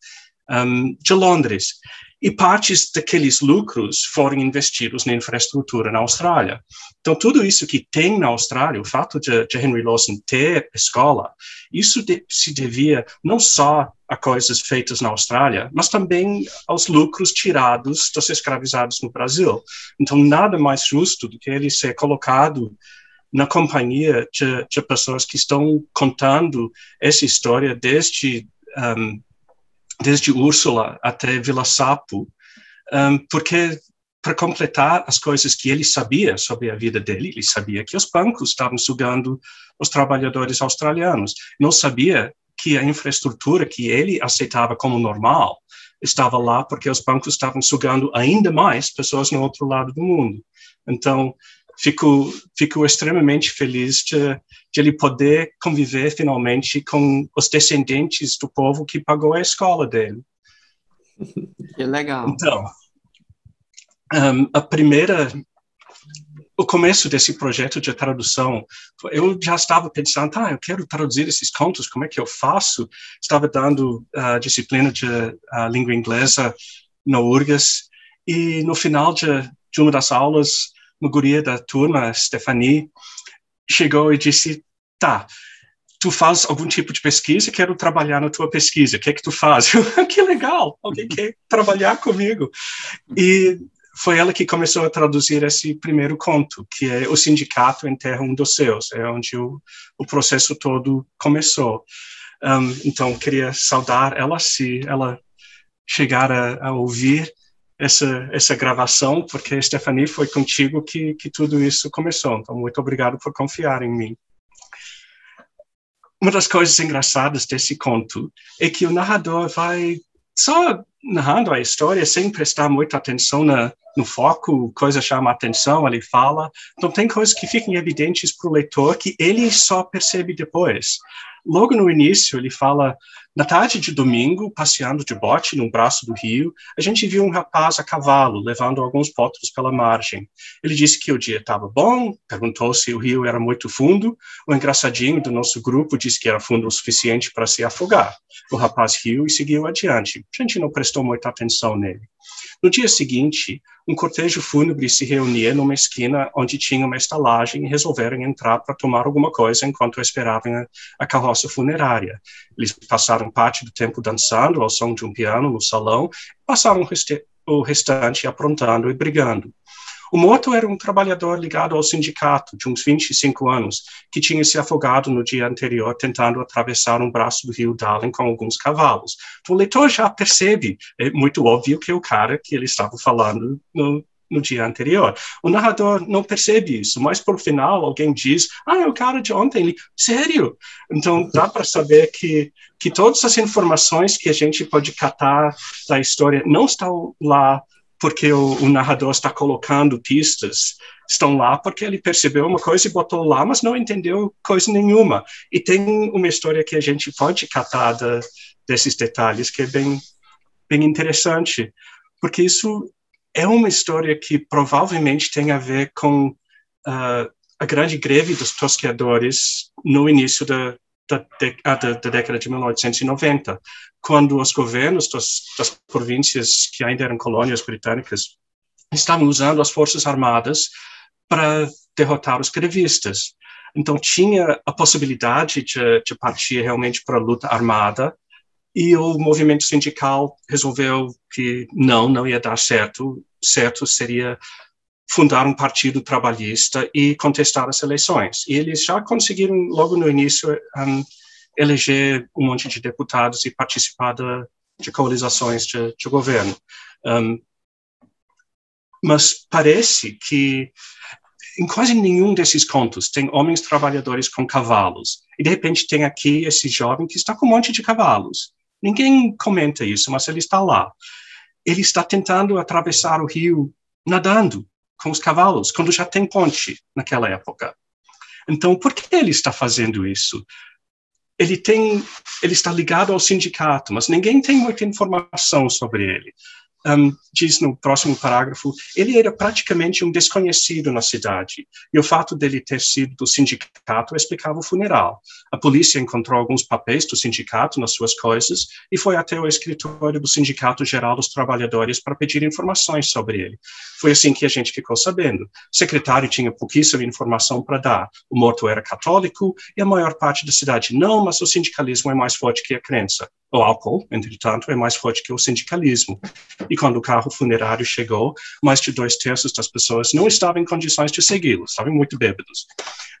de Londres. E partes daqueles lucros foram investidos na infraestrutura na Austrália. Então, tudo isso que tem na Austrália, o fato de Henry Lawson ter escola, isso se devia não só a coisas feitas na Austrália, mas também aos lucros tirados dos escravizados no Brasil. Então, nada mais justo do que ele ser colocado na companhia de pessoas que estão contando essa história desde Úrsula até Vila Sapo, porque para completar as coisas que ele sabia sobre a vida dele, ele sabia que os bancos estavam sugando os trabalhadores australianos, não sabia que a infraestrutura que ele aceitava como normal estava lá porque os bancos estavam sugando ainda mais pessoas no outro lado do mundo. Então, fico extremamente feliz de ele poder conviver finalmente com os descendentes do povo que pagou a escola dele. Que legal. Então, o começo desse projeto de tradução, eu já estava pensando, eu quero traduzir esses contos, como é que eu faço? Estava dando disciplina de língua inglesa no URGS, e no final de uma das aulas, uma guria da turma, Stephanie, chegou e disse, tu faz algum tipo de pesquisa, quero trabalhar na tua pesquisa, o que é que tu faz? Que legal, alguém quer trabalhar comigo. E foi ela que começou a traduzir esse primeiro conto, que é O Sindicato em Terra dos Seus, é onde o processo todo começou. Então, queria saudar ela, se ela chegar a ouvir essa gravação, porque, Stephanie, foi contigo que tudo isso começou. Então, muito obrigado por confiar em mim. Uma das coisas engraçadas desse conto é que o narrador vai só narrando a história sem prestar muita atenção no foco, coisa chama a atenção, ele fala. Então, tem coisas que ficam evidentes para o leitor que ele só percebe depois. Logo no início, ele fala, na tarde de domingo, passeando de bote num braço do rio, a gente viu um rapaz a cavalo, levando alguns potros pela margem. Ele disse que o dia estava bom, perguntou se o rio era muito fundo. O engraçadinho do nosso grupo disse que era fundo o suficiente para se afogar. O rapaz riu e seguiu adiante. A gente não prestou muita atenção nele. No dia seguinte, um cortejo fúnebre se reunia numa esquina onde tinha uma estalagem e resolveram entrar para tomar alguma coisa enquanto esperavam a carroça funerária. Eles passaram parte do tempo dançando ao som de um piano no salão e passaram o restante aprontando e brigando. O morto era um trabalhador ligado ao sindicato, de uns 25 anos, que tinha se afogado no dia anterior tentando atravessar um braço do rio Darling com alguns cavalos. Então, o leitor já percebe, é muito óbvio que é o cara que ele estava falando no dia anterior. O narrador não percebe isso, mas por final alguém diz, é o cara de ontem. Sério? Então, dá para saber que todas as informações que a gente pode catar da história não estão lá porque o narrador está colocando pistas, estão lá porque ele percebeu uma coisa e botou lá, mas não entendeu coisa nenhuma. E tem uma história que a gente pode catar desses detalhes, que é bem interessante, porque isso é uma história que provavelmente tem a ver com a grande greve dos tosqueadores no início da década de 1890, quando os governos das províncias que ainda eram colônias britânicas estavam usando as forças armadas para derrotar os grevistas. Então, tinha a possibilidade de partir realmente para a luta armada, e o movimento sindical resolveu que não ia dar certo. Certo seria fundar um partido trabalhista e contestar as eleições. E eles já conseguiram, logo no início, eleger um monte de deputados e participar de coalizações de governo. Mas parece que em quase nenhum desses contos tem homens trabalhadores com cavalos. E, de repente, tem aqui esse jovem que está com um monte de cavalos. Ninguém comenta isso, mas ele está lá. Ele está tentando atravessar o rio nadando com os cavalos, quando já tem ponte naquela época. Então, por que ele está fazendo isso? Ele está ligado ao sindicato, mas ninguém tem muita informação sobre ele. Diz no próximo parágrafo, ele era praticamente um desconhecido na cidade, e o fato dele ter sido do sindicato explicava o funeral. A polícia encontrou alguns papéis do sindicato nas suas coisas e foi até o escritório do Sindicato Geral dos Trabalhadores para pedir informações sobre ele. Foi assim que a gente ficou sabendo. O secretário tinha pouquíssima informação para dar. O morto era católico e a maior parte da cidade não, mas o sindicalismo é mais forte que a crença. O álcool, entretanto, é mais forte que o sindicalismo. E quando o carro funerário chegou, mais de 2/3 das pessoas não estavam em condições de segui-lo, estavam muito bêbados.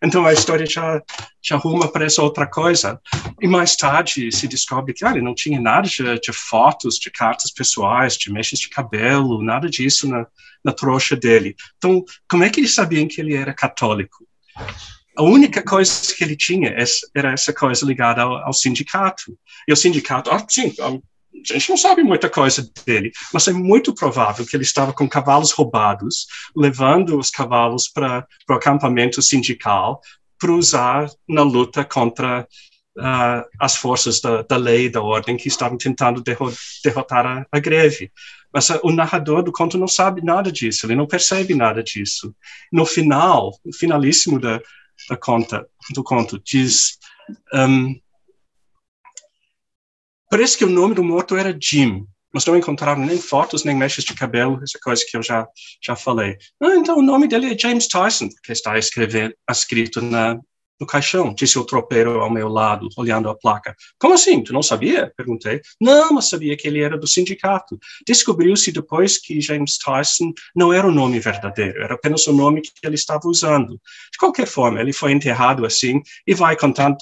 Então a história já arruma para essa outra coisa. E mais tarde se descobre que ele não tinha nada de fotos, de cartas pessoais, de mechas de cabelo, nada disso na trouxa dele. Então, como é que eles sabiam que ele era católico? A única coisa que ele tinha era essa coisa ligada ao sindicato. E o sindicato, sim, a gente não sabe muita coisa dele, mas é muito provável que ele estava com cavalos roubados, levando os cavalos para o acampamento sindical para usar na luta contra as forças da lei e da ordem que estavam tentando derrotar a greve. Mas o narrador do conto não sabe nada disso, ele não percebe nada disso. No finalíssimo do conto, diz... parece que o nome do morto era Jim, mas não encontraram nem fotos, nem mechas de cabelo, essa coisa que eu já falei. Então o nome dele é James Tyson, que está escrito no caixão, disse o tropeiro ao meu lado, olhando a placa. Como assim? Tu não sabia? Perguntei. Não, mas sabia que ele era do sindicato. Descobriu-se depois que James Tyson não era o nome verdadeiro, era apenas o nome que ele estava usando. De qualquer forma, ele foi enterrado assim e vai contando,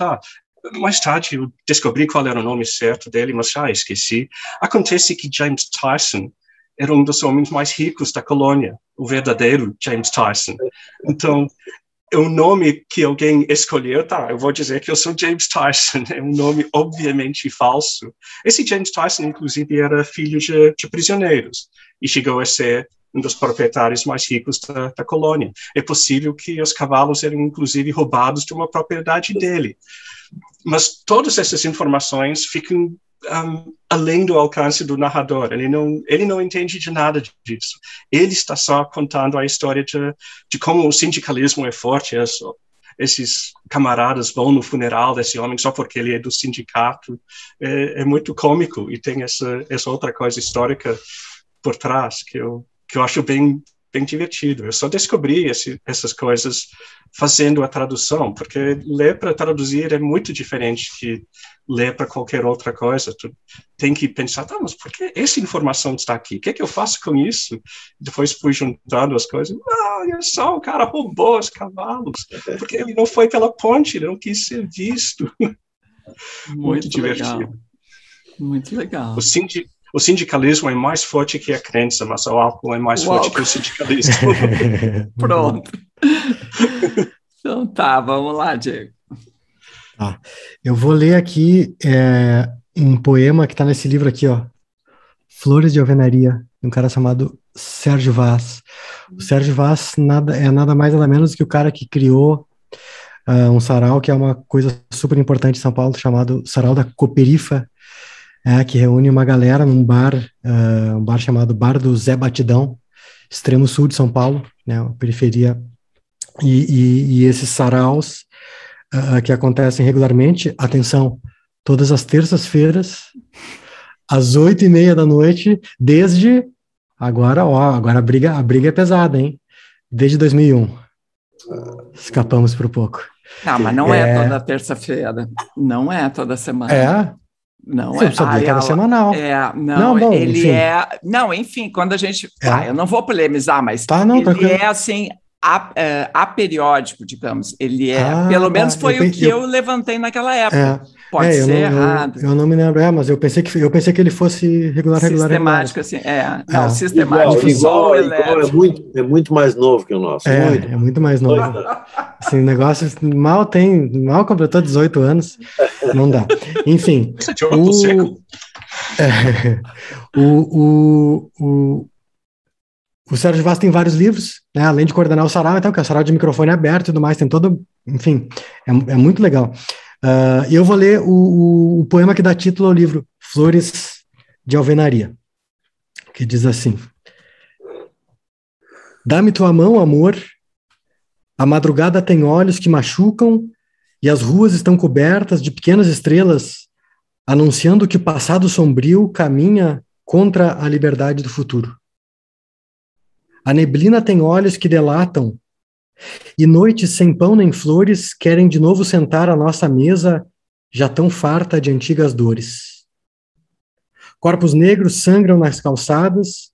mais tarde eu descobri qual era o nome certo dele, mas já esqueci. Acontece que James Tyson era um dos homens mais ricos da colônia, o verdadeiro James Tyson. Então, é um nome que alguém escolheu, eu vou dizer que eu sou James Tyson, é um nome obviamente falso. Esse James Tyson, inclusive, era filho de prisioneiros e chegou a ser um dos proprietários mais ricos da colônia. É possível que os cavalos eram, inclusive, roubados de uma propriedade dele. Mas todas essas informações ficam além do alcance do narrador. Ele não entende de nada disso. Ele está só contando a história de como o sindicalismo é forte. Esses camaradas vão no funeral desse homem só porque ele é do sindicato. É muito cômico e tem essa outra coisa histórica por trás que eu acho bem divertido. Eu só descobri essas coisas fazendo a tradução, porque ler para traduzir é muito diferente de ler para qualquer outra coisa. Tu tem que pensar, mas por que essa informação está aqui? O que é que eu faço com isso? Depois fui juntando as coisas. Olha só, o cara roubou os cavalos, porque ele não foi pela ponte, ele não quis ser visto. Muito divertido. Legal. Muito legal. O sindicalismo é mais forte que a crença, mas o álcool é mais forte que o sindicalismo. Pronto. Então vamos lá, Diego. Eu vou ler aqui um poema que está nesse livro aqui, Flores de Alvenaria, de um cara chamado Sérgio Vaz. O Sérgio Vaz nada mais nada menos que o cara que criou um sarau, que é uma coisa super importante em São Paulo, chamado Sarau da Cooperifa, que reúne uma galera num bar, um bar chamado Bar do Zé Batidão, extremo sul de São Paulo, né, periferia, e esses saraus que acontecem regularmente, atenção, todas as terças-feiras, às 20h30 da noite, desde agora a briga é pesada, hein? Desde 2001. Escapamos por pouco. Não, mas não é toda terça-feira, não é toda semana. Não, eu sabia que era semanal. Não, ele enfim. Não, enfim, quando a gente... eu não vou polemizar, mas ele tranquilo. É assim, aperiódico, digamos. Ele é, pelo menos foi o que eu levantei naquela época. Pode ser errado. Eu não me lembro, mas eu pensei que ele fosse regular. Sistemático, assim, Não, sistemático. Igual, é muito mais novo que o nosso. É muito mais novo. Assim, o negócio mal completou 18 anos, não dá. Enfim. O Sérgio Vaz tem vários livros, né, além de coordenar o sarau, então, que é o sarau de microfone aberto e tudo mais, tem todo, enfim, é muito legal. E eu vou ler o poema que dá título ao livro, Flores de Alvenaria, que diz assim: Dá-me tua mão, amor, a madrugada tem olhos que machucam e as ruas estão cobertas de pequenas estrelas, anunciando que o passado sombrio caminha contra a liberdade do futuro. A neblina tem olhos que delatam, e noites sem pão nem flores querem de novo sentar à nossa mesa, já tão farta de antigas dores. Corpos negros sangram nas calçadas,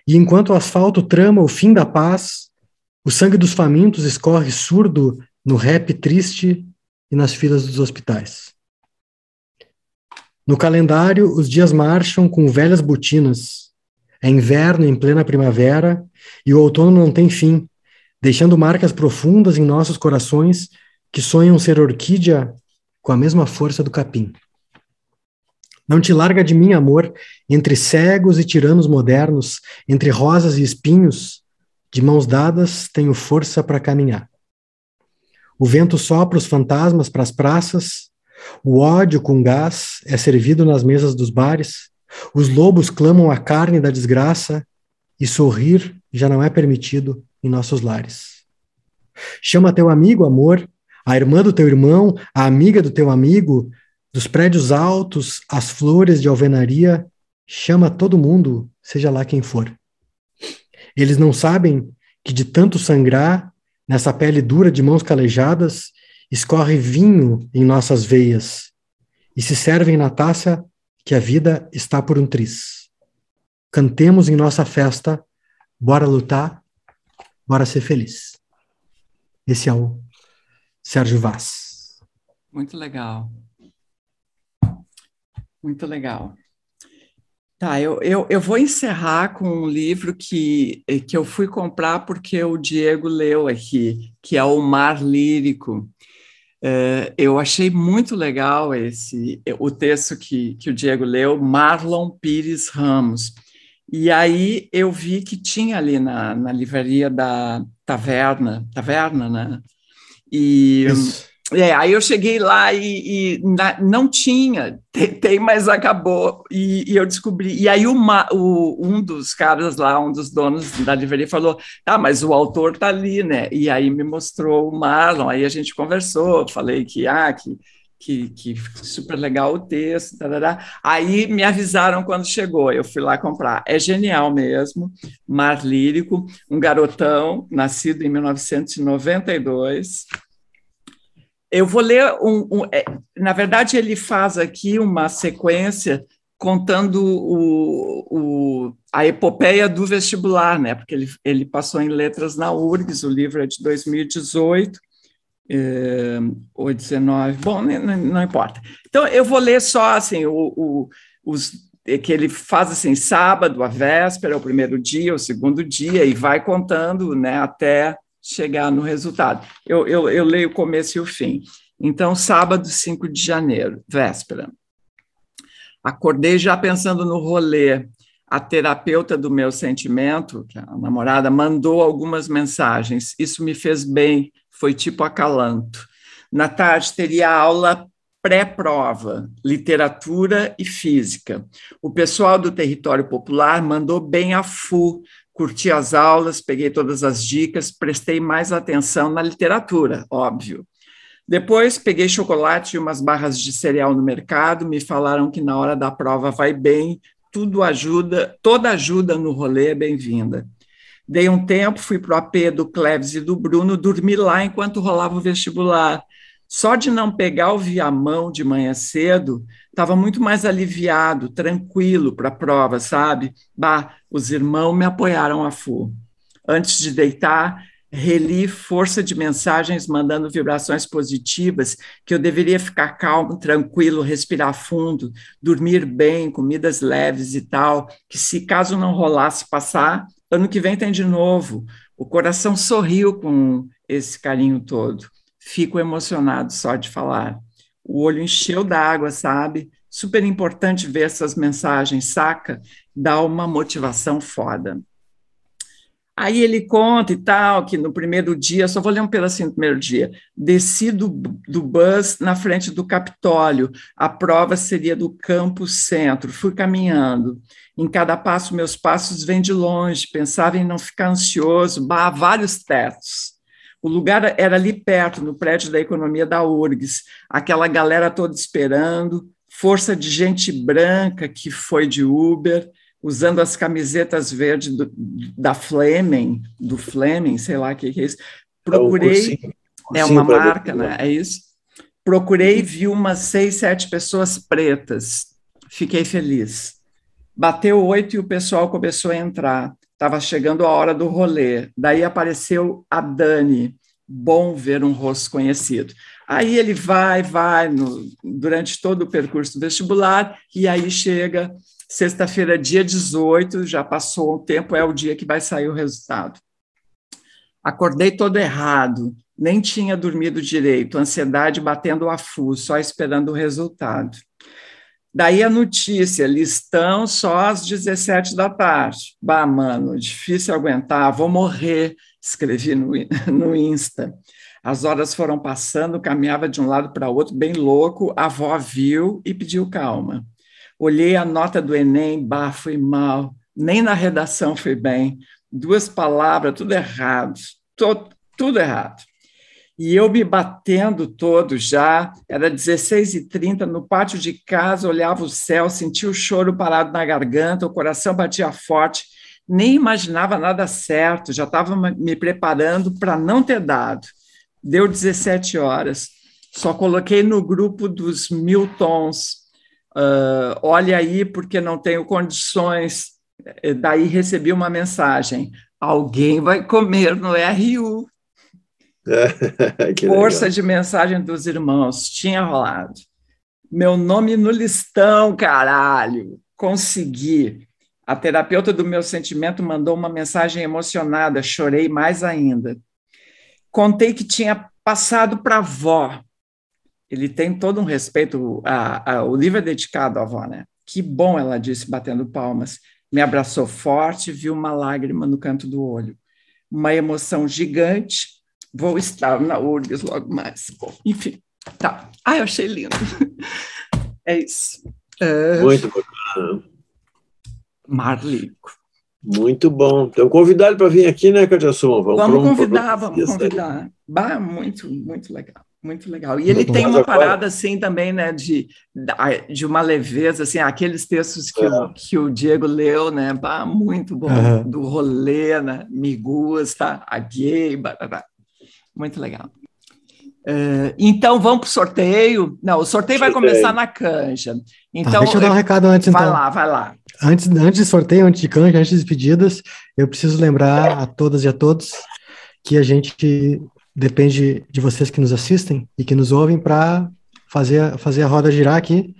e enquanto o asfalto trama o fim da paz, o sangue dos famintos escorre surdo no rap triste e nas filas dos hospitais. No calendário, os dias marcham com velhas botinas. É inverno em plena primavera e o outono não tem fim, deixando marcas profundas em nossos corações que sonham ser orquídea com a mesma força do capim. Não te larga de mim, amor, entre cegos e tiranos modernos, entre rosas e espinhos, de mãos dadas tenho força para caminhar. O vento sopra os fantasmas para as praças, o ódio com gás é servido nas mesas dos bares, os lobos clamam a carne da desgraça e sorrir já não é permitido em nossos lares. Chama teu amigo, amor, a irmã do teu irmão, a amiga do teu amigo, dos prédios altos, as flores de alvenaria, chama todo mundo, seja lá quem for. Eles não sabem que de tanto sangrar, nessa pele dura de mãos calejadas, escorre vinho em nossas veias e se servem na taça que a vida está por um triz. Cantemos em nossa festa, bora lutar, bora ser feliz. Esse é o Sérgio Vaz. Muito legal. Muito legal. Tá, eu vou encerrar com um livro que eu fui comprar porque o Diego leu aqui, que é O Mar Lírico. Eu achei muito legal o texto que o Diego leu, Marlon Pires Ramos. E aí eu vi que tinha ali na livraria da Taverna, né? Aí eu cheguei lá e não tinha, tem, mas acabou, e eu descobri. E aí um dos caras lá, um dos donos da livraria falou, mas o autor está ali, né? E aí me mostrou o Marlon, aí a gente conversou, falei que super legal o texto, tarará. Aí me avisaram quando chegou, eu fui lá comprar. É genial mesmo, Mar Lírico, um garotão, nascido em 1992. Eu vou ler na verdade, ele faz aqui uma sequência contando a epopeia do vestibular, né? Porque ele passou em letras na URGS, o livro é de 2018, ou 19, bom, não importa. Então, eu vou ler só assim, que ele faz assim, sábado, a véspera, o primeiro dia, o segundo dia, e vai contando, né, até chegar no resultado. Eu leio o começo e o fim. Então, sábado, 5 de janeiro, véspera. Acordei já pensando no rolê. A terapeuta do meu sentimento, que é a namorada, mandou algumas mensagens. Isso me fez bem, foi tipo acalanto. Na tarde teria aula pré-prova, literatura e física. O pessoal do Território Popular mandou bem a full. Curti as aulas, peguei todas as dicas, prestei mais atenção na literatura, óbvio. Depois, peguei chocolate e umas barras de cereal no mercado, me falaram que na hora da prova vai bem, toda ajuda no rolê é bem-vinda. Dei um tempo, fui para o AP do Cleves e do Bruno, dormi lá enquanto rolava o vestibular. Só de não pegar o viamão de manhã cedo, estava muito mais aliviado, tranquilo para a prova, sabe? Os irmãos me apoiaram a full. Antes de deitar, reli força de mensagens mandando vibrações positivas, que eu deveria ficar calmo, tranquilo, respirar fundo, dormir bem, comidas leves e tal, que se caso não rolasse passar, ano que vem tem de novo. O coração sorriu com esse carinho todo. Fico emocionado só de falar. O olho encheu d'água, sabe? Super importante ver essas mensagens, saca? Dá uma motivação foda. Aí ele conta e tal, que no primeiro dia, só vou ler um pedacinho do primeiro dia, desci do bus na frente do Capitólio, a prova seria do Campo Centro, fui caminhando, em cada passo meus passos vêm de longe, pensava em não ficar ansioso, vários tetos. O lugar era ali perto, no prédio da economia da URGS, aquela galera toda esperando, força de gente branca que foi de Uber, usando as camisetas verdes da Fleming, do Fleming, sei lá o que é isso. Procurei, é uma marca, né? É isso. Procurei e vi umas 6, 7 pessoas pretas. Fiquei feliz. Bateu 8 e o pessoal começou a entrar. Estava chegando a hora do rolê. Daí apareceu a Dani. Bom ver um rosto conhecido. Aí ele vai durante todo o percurso vestibular, e aí chega sexta-feira, dia 18, já passou um tempo, é o dia que vai sair o resultado. Acordei todo errado, nem tinha dormido direito, ansiedade batendo a full, só esperando o resultado. Daí a notícia, listão só às 17 da tarde. Bah, mano, difícil aguentar, vou morrer, escrevi no Insta. As horas foram passando, caminhava de um lado para o outro, bem louco, a avó viu e pediu calma. Olhei a nota do Enem, bah, fui mal, nem na redação fui bem, 2 palavras, tudo errado, tudo errado. E eu me batendo todo já, era 16h30, no pátio de casa, olhava o céu, sentia o choro parado na garganta, o coração batia forte, nem imaginava nada certo, já estava me preparando para não ter dado. Deu 17 horas, só coloquei no grupo dos 1000 tons, olha aí porque não tenho condições, daí recebi uma mensagem, alguém vai comer no RU. Força de mensagem dos irmãos, tinha rolado. Meu nome no listão, caralho, consegui. A terapeuta do meu sentimento mandou uma mensagem emocionada, chorei mais ainda. Contei que tinha passado para a avó. Ele tem todo um respeito, o livro é dedicado à avó, né? Que bom, ela disse, batendo palmas. Me abraçou forte, viu uma lágrima no canto do olho. Uma emoção gigante, vou estar na URGS logo mais. Bom, enfim, tá. Eu achei lindo. É isso. Muito bacana. Marlico. Muito bom. Então, convidado para vir aqui, né, Cátia Suma? Vamos convidar. Bah, muito, muito legal. Muito legal. E ele tem uma parada assim também, né, de uma leveza, assim, aqueles textos que o Diego leu, né, bah, muito bom, do rolê, né, me gusta, a gay, muito legal. Então, vamos para o sorteio. Não, o sorteio vai começar na canja. Então, deixa eu dar um recado antes, então. Vai lá. Antes de sorteio, antes de canja, antes de despedidas, eu preciso lembrar a todas e a todos que a gente depende de vocês que nos assistem e que nos ouvem para fazer a roda girar aqui.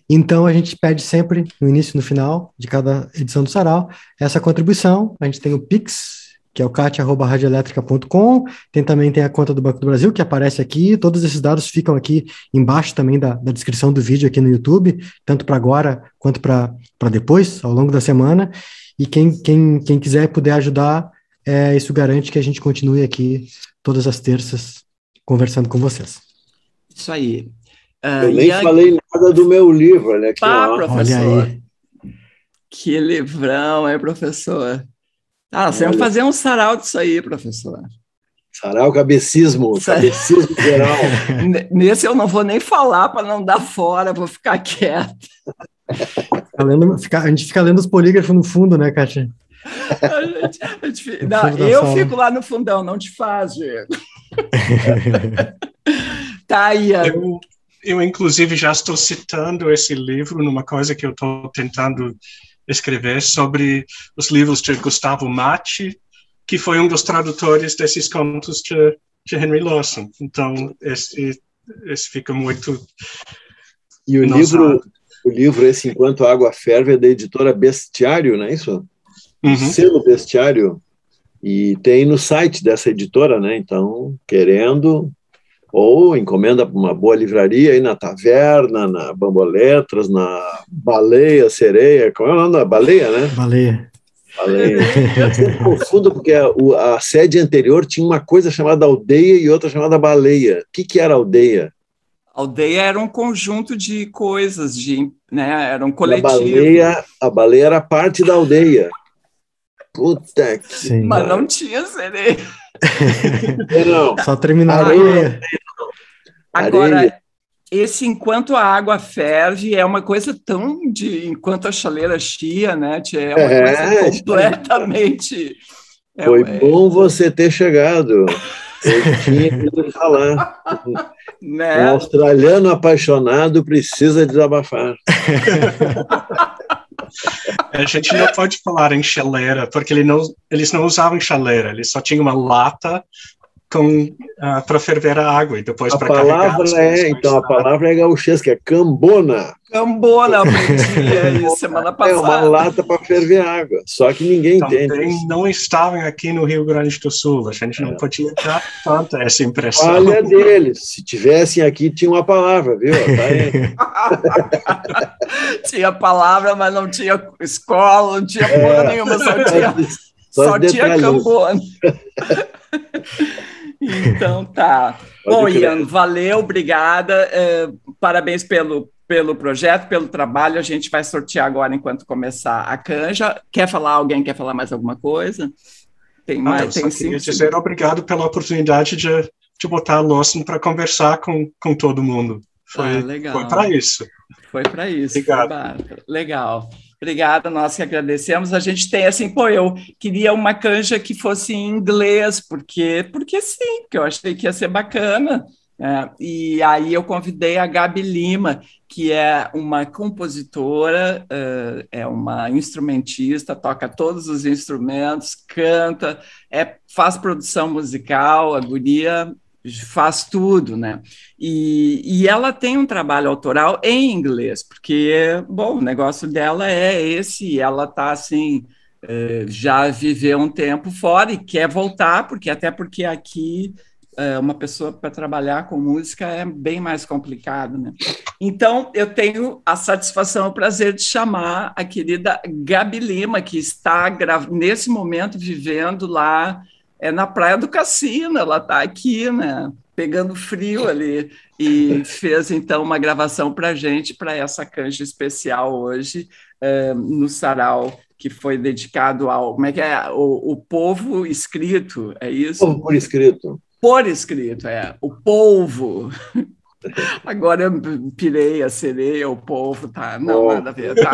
Então, a gente pede sempre, no início e no final de cada edição do Sarau, essa contribuição. A gente tem o Pix, que é o cat@radioelétrica.com, também tem a conta do Banco do Brasil, que aparece aqui, todos esses dados ficam aqui embaixo também da descrição do vídeo aqui no YouTube, tanto para agora quanto para depois, ao longo da semana, e quem quiser e puder ajudar, isso garante que a gente continue aqui todas as terças conversando com vocês. Isso aí. Eu nem falei nada do meu livro, olha aqui. Professor. Olha aí. Que livrão, professor? Você vai fazer um sarau disso aí, professor. Sarau cabecismo geral. Nesse eu não vou nem falar para não dar fora, vou ficar quieto. A gente fica lendo os polígrafos no fundo, né, Kátia? Eu fico lá no fundão, não te faz, Diego. Tá, Ian. Eu, inclusive, já estou citando esse livro numa coisa que eu estou tentando escrever sobre os livros de Gustavo Mati, que foi um dos tradutores desses contos de Henry Lawson. Então, esse fica muito... E o livro esse Enquanto a Água Ferve é da editora Bestiário, não é isso? Selo Bestiário. E tem no site dessa editora, né? Então, querendo... Ou encomenda para uma boa livraria aí na Taverna, na Bamboletras, na Baleia, Sereia. Como é o nome da Baleia, né? Baleia. Baleia. Eu confundo porque a sede anterior tinha uma coisa chamada aldeia e outra chamada baleia. O que era aldeia? Aldeia era um conjunto de coisas, né? Era um A coletivo. baleia era parte da aldeia. Puta que... Sim. Mas não tinha sereia. Não. Só terminar a Areia. areia. Agora, Areia. esse enquanto a água ferve é uma coisa tão de enquanto a chaleira chia, né? É uma coisa completamente... Foi bom você ter chegado. Eu tinha que falar. Né? Um australiano apaixonado precisa desabafar. A gente não pode falar em chaleira, porque eles não usavam chaleira, eles só tinham uma lata para ferver a água e depois para carregar. A palavra é gauchesca, é cambona. Cambona, aprendi isso semana passada. É uma lata para ferver água, só que ninguém entende. Também não estavam aqui no Rio Grande do Sul, a gente não podia dar tanta essa impressão. Falha deles, se tivessem aqui tinha uma palavra, viu? Tinha palavra, mas não tinha escola, não tinha porra nenhuma, só tinha cambona. Então tá. Bom, Ian, valeu, obrigada. Parabéns pelo projeto, pelo trabalho. A gente vai sortear agora enquanto começar a canja. Alguém quer falar mais alguma coisa? Tem mais? Eu queria dizer obrigado pela oportunidade de botar a Lawson para conversar com todo mundo. Foi para isso. Foi para isso. Obrigado. Legal. Obrigada, nós que agradecemos. A gente tem assim, eu queria uma canja que fosse em inglês, porque sim, porque eu achei que ia ser bacana. E aí eu convidei a Gabi Lima, que é uma compositora, é uma instrumentista, toca todos os instrumentos, canta, faz produção musical, a guria faz tudo, né? E ela tem um trabalho autoral em inglês, porque, bom, o negócio dela é esse, ela está assim, já viveu um tempo fora e quer voltar, porque aqui uma pessoa para trabalhar com música é bem mais complicado, né? Então, eu tenho a satisfação, o prazer de chamar a querida Gabi Lima, que está nesse momento vivendo lá na Praia do Cassino. Ela está aqui, né? Pegando frio ali, e fez então uma gravação para a gente, para essa canja especial hoje, no sarau que foi dedicado ao, como é que é? O povo escrito, é isso? Povo por escrito. Por escrito, o polvo. Agora eu pirei a sereia, o polvo, tá? Não, nada a ver, tá?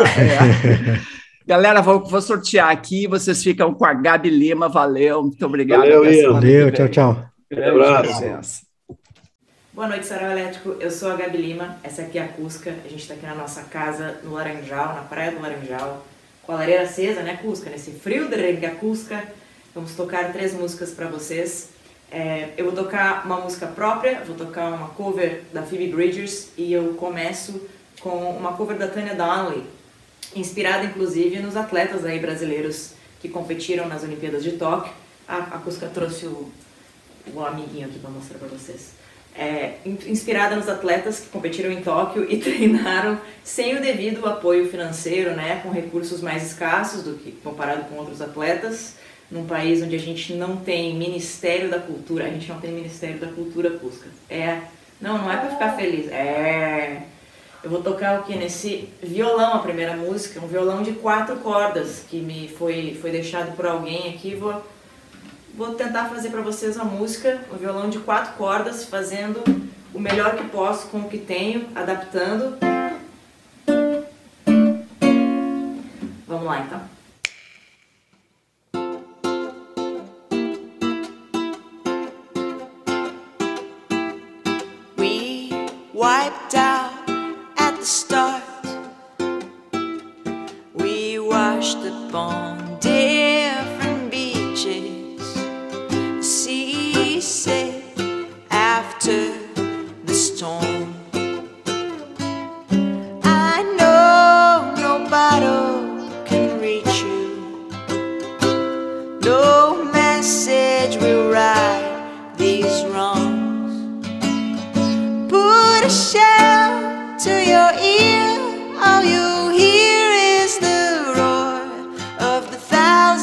Galera, vou sortear aqui, vocês ficam com a Gabi Lima, valeu, muito obrigado. Valeu, tchau. Abraço. Boa noite, Sarau Elétrico, eu sou a Gabi Lima, essa aqui é a Cusca, a gente está aqui na nossa casa no Laranjal, na Praia do Laranjal, com a lareira acesa, né, Cusca? Nesse frio de renga Cusca, vamos tocar 3 músicas para vocês. Eu vou tocar uma música própria, vou tocar uma cover da Phoebe Bridgers e eu começo com uma cover da Tanya Donnelly, inspirada inclusive nos atletas aí brasileiros que competiram nas Olimpíadas de Tóquio. A Cusca trouxe o amiguinho aqui para mostrar para vocês. Inspirada nos atletas que competiram em Tóquio e treinaram sem o devido apoio financeiro, né, com recursos mais escassos do que comparado com outros atletas, num país onde a gente não tem Ministério da Cultura. A gente não tem Ministério da Cultura, Cusca. Não é para ficar feliz. Eu vou tocar o que? Nesse violão, a primeira música, um violão de 4 cordas que me foi deixado por alguém aqui. Vou tentar fazer para vocês a música, um violão de 4 cordas, fazendo o melhor que posso com o que tenho, adaptando. Vamos lá, então. We wiped out at the start. We washed upon different beaches. The sea said after the storm. I know no battle can reach you. No message will right these wrongs. Put a shell to your ear, all you hear is the roar of the thousands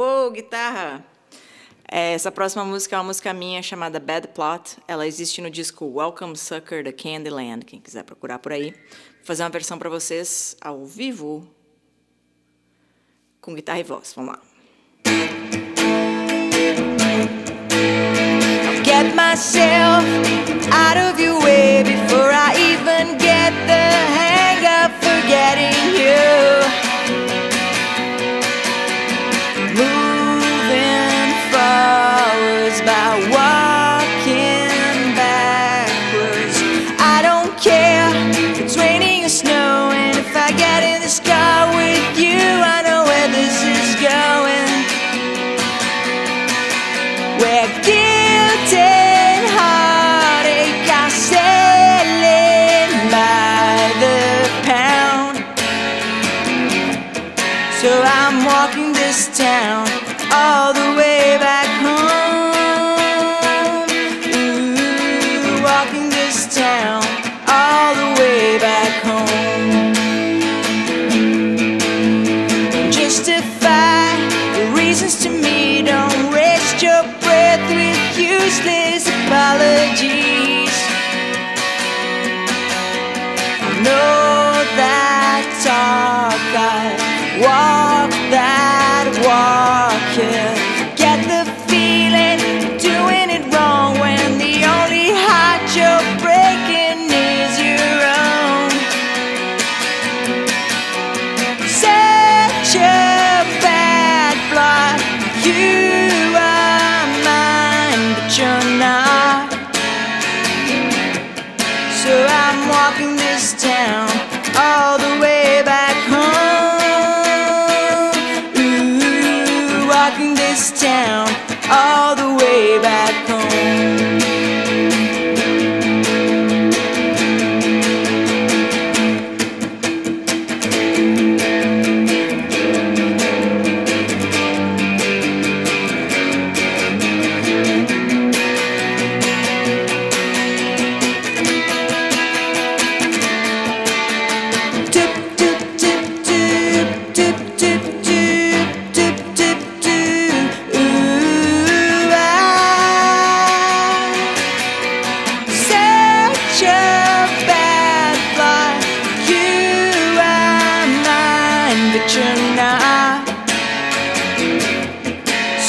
Uou, guitarra! Essa próxima música é uma música minha chamada Bad Plot. Ela existe no disco Welcome Sucker, da Candyland. Quem quiser procurar por aí. Vou fazer uma versão para vocês ao vivo, com guitarra e voz. Vamos lá. I'll get myself out of your way before I even get the hang of forgetting you. Moving forwards by walking backwards. I don't care if it's raining or snowing. If I get in this car with you, I know where this is going. Where guilt and heartache are selling by the pound. So I'm walking this town all the way back home. Ooh, walking this town all the way back home. Justify the reasons to me. Don't waste your breath with useless apologies. I know that talk, I walk that walk, yeah. Get the feeling you're doing it wrong when the only heart you're breaking is your own. Such a bad blot, you are mine, but you're not. So I'm walking this town all the way back home. Ooh, walking this town all the way back home.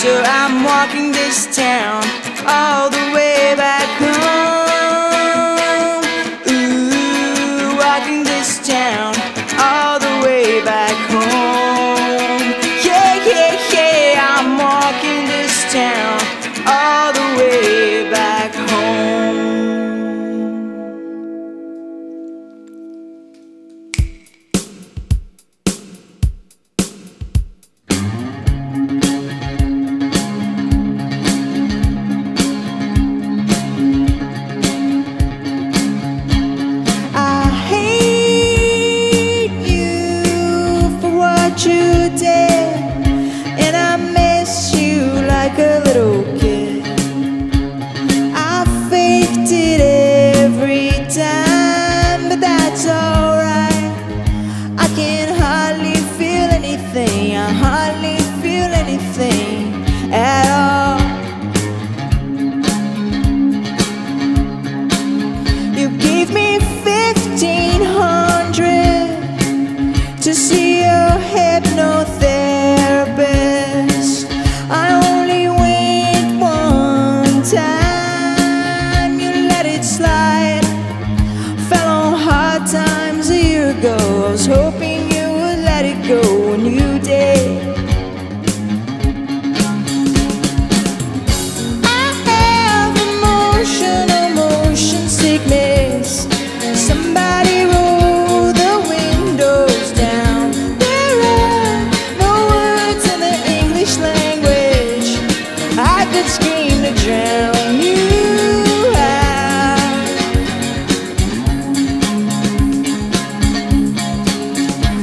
So I'm walking this town all the way back home. Ooh, walking this town all the way back home. Yeah, yeah, yeah, I'm walking this town all the way back home. You did, and I miss you like a little kid. I faked it every time, but that's alright. I can hardly feel anything, I hardly feel anything at all. You gave me 1,500 to see your hypnotherapist. I only went one time. You let it slide. Fell on hard times a year ago. I was hoping you would let it go when you did. I have motion sickness. Somebody roll the windows down. There are no words in the English language. I could scream to drown you out.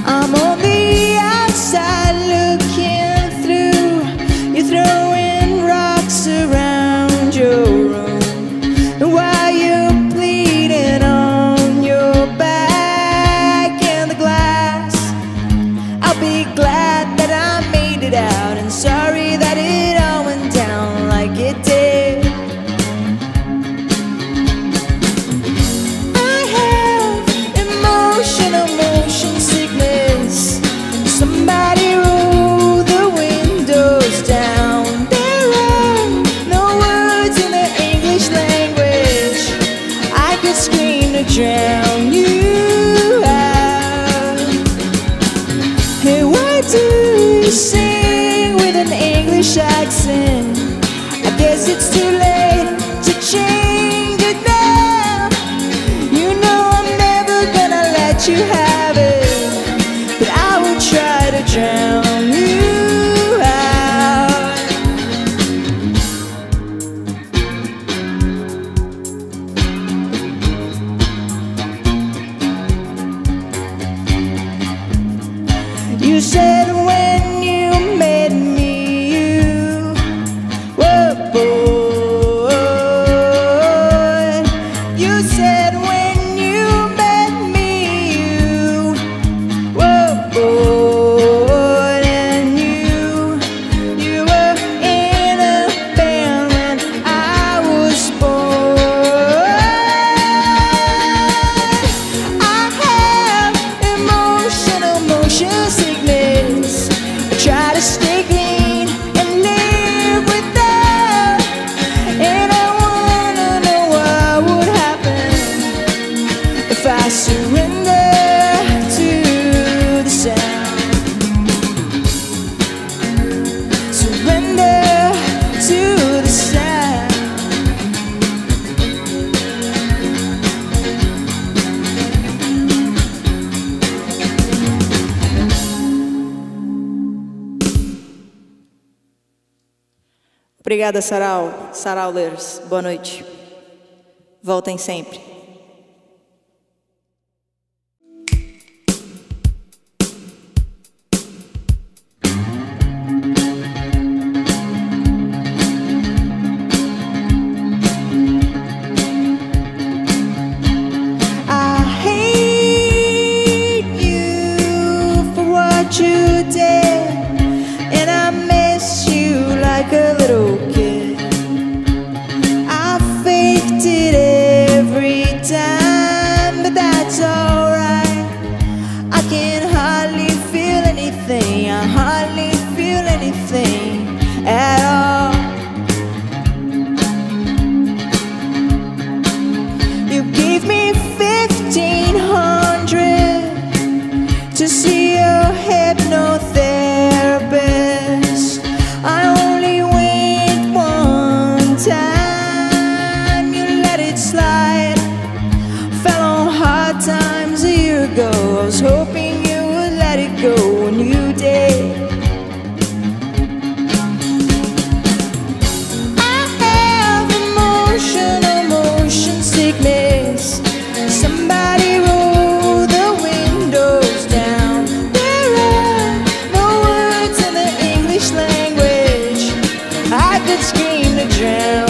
I'm on the to sing with an English accent. I guess it's too late to change it now. You know I'm never gonna let you have it, but I will try to drown you out. You said when you met me, you were bored. You said when you met me, you were bored, and you were in a band when I was born. I have emotional motion sickness. I try to stay clean and live without, and I wanna know what would happen if I surrender to the sound. Surrender to the sound. Obrigada, Sarau. Saraulers, boa noite. Voltem sempre. I hate you for what you did, and I miss you like a little kid. I faked it every time, but that's alright. I can hardly feel anything. I hardly feel anything at all. You gave me 1,500 to see a hypnotherapist. I only went one time. You let it slide. Fell on hard times a year ago. I was hoping you would let it go, and you did. I have emotional motion sickness. Somebody roll the windows down. There are no words in the English language I could scream to drown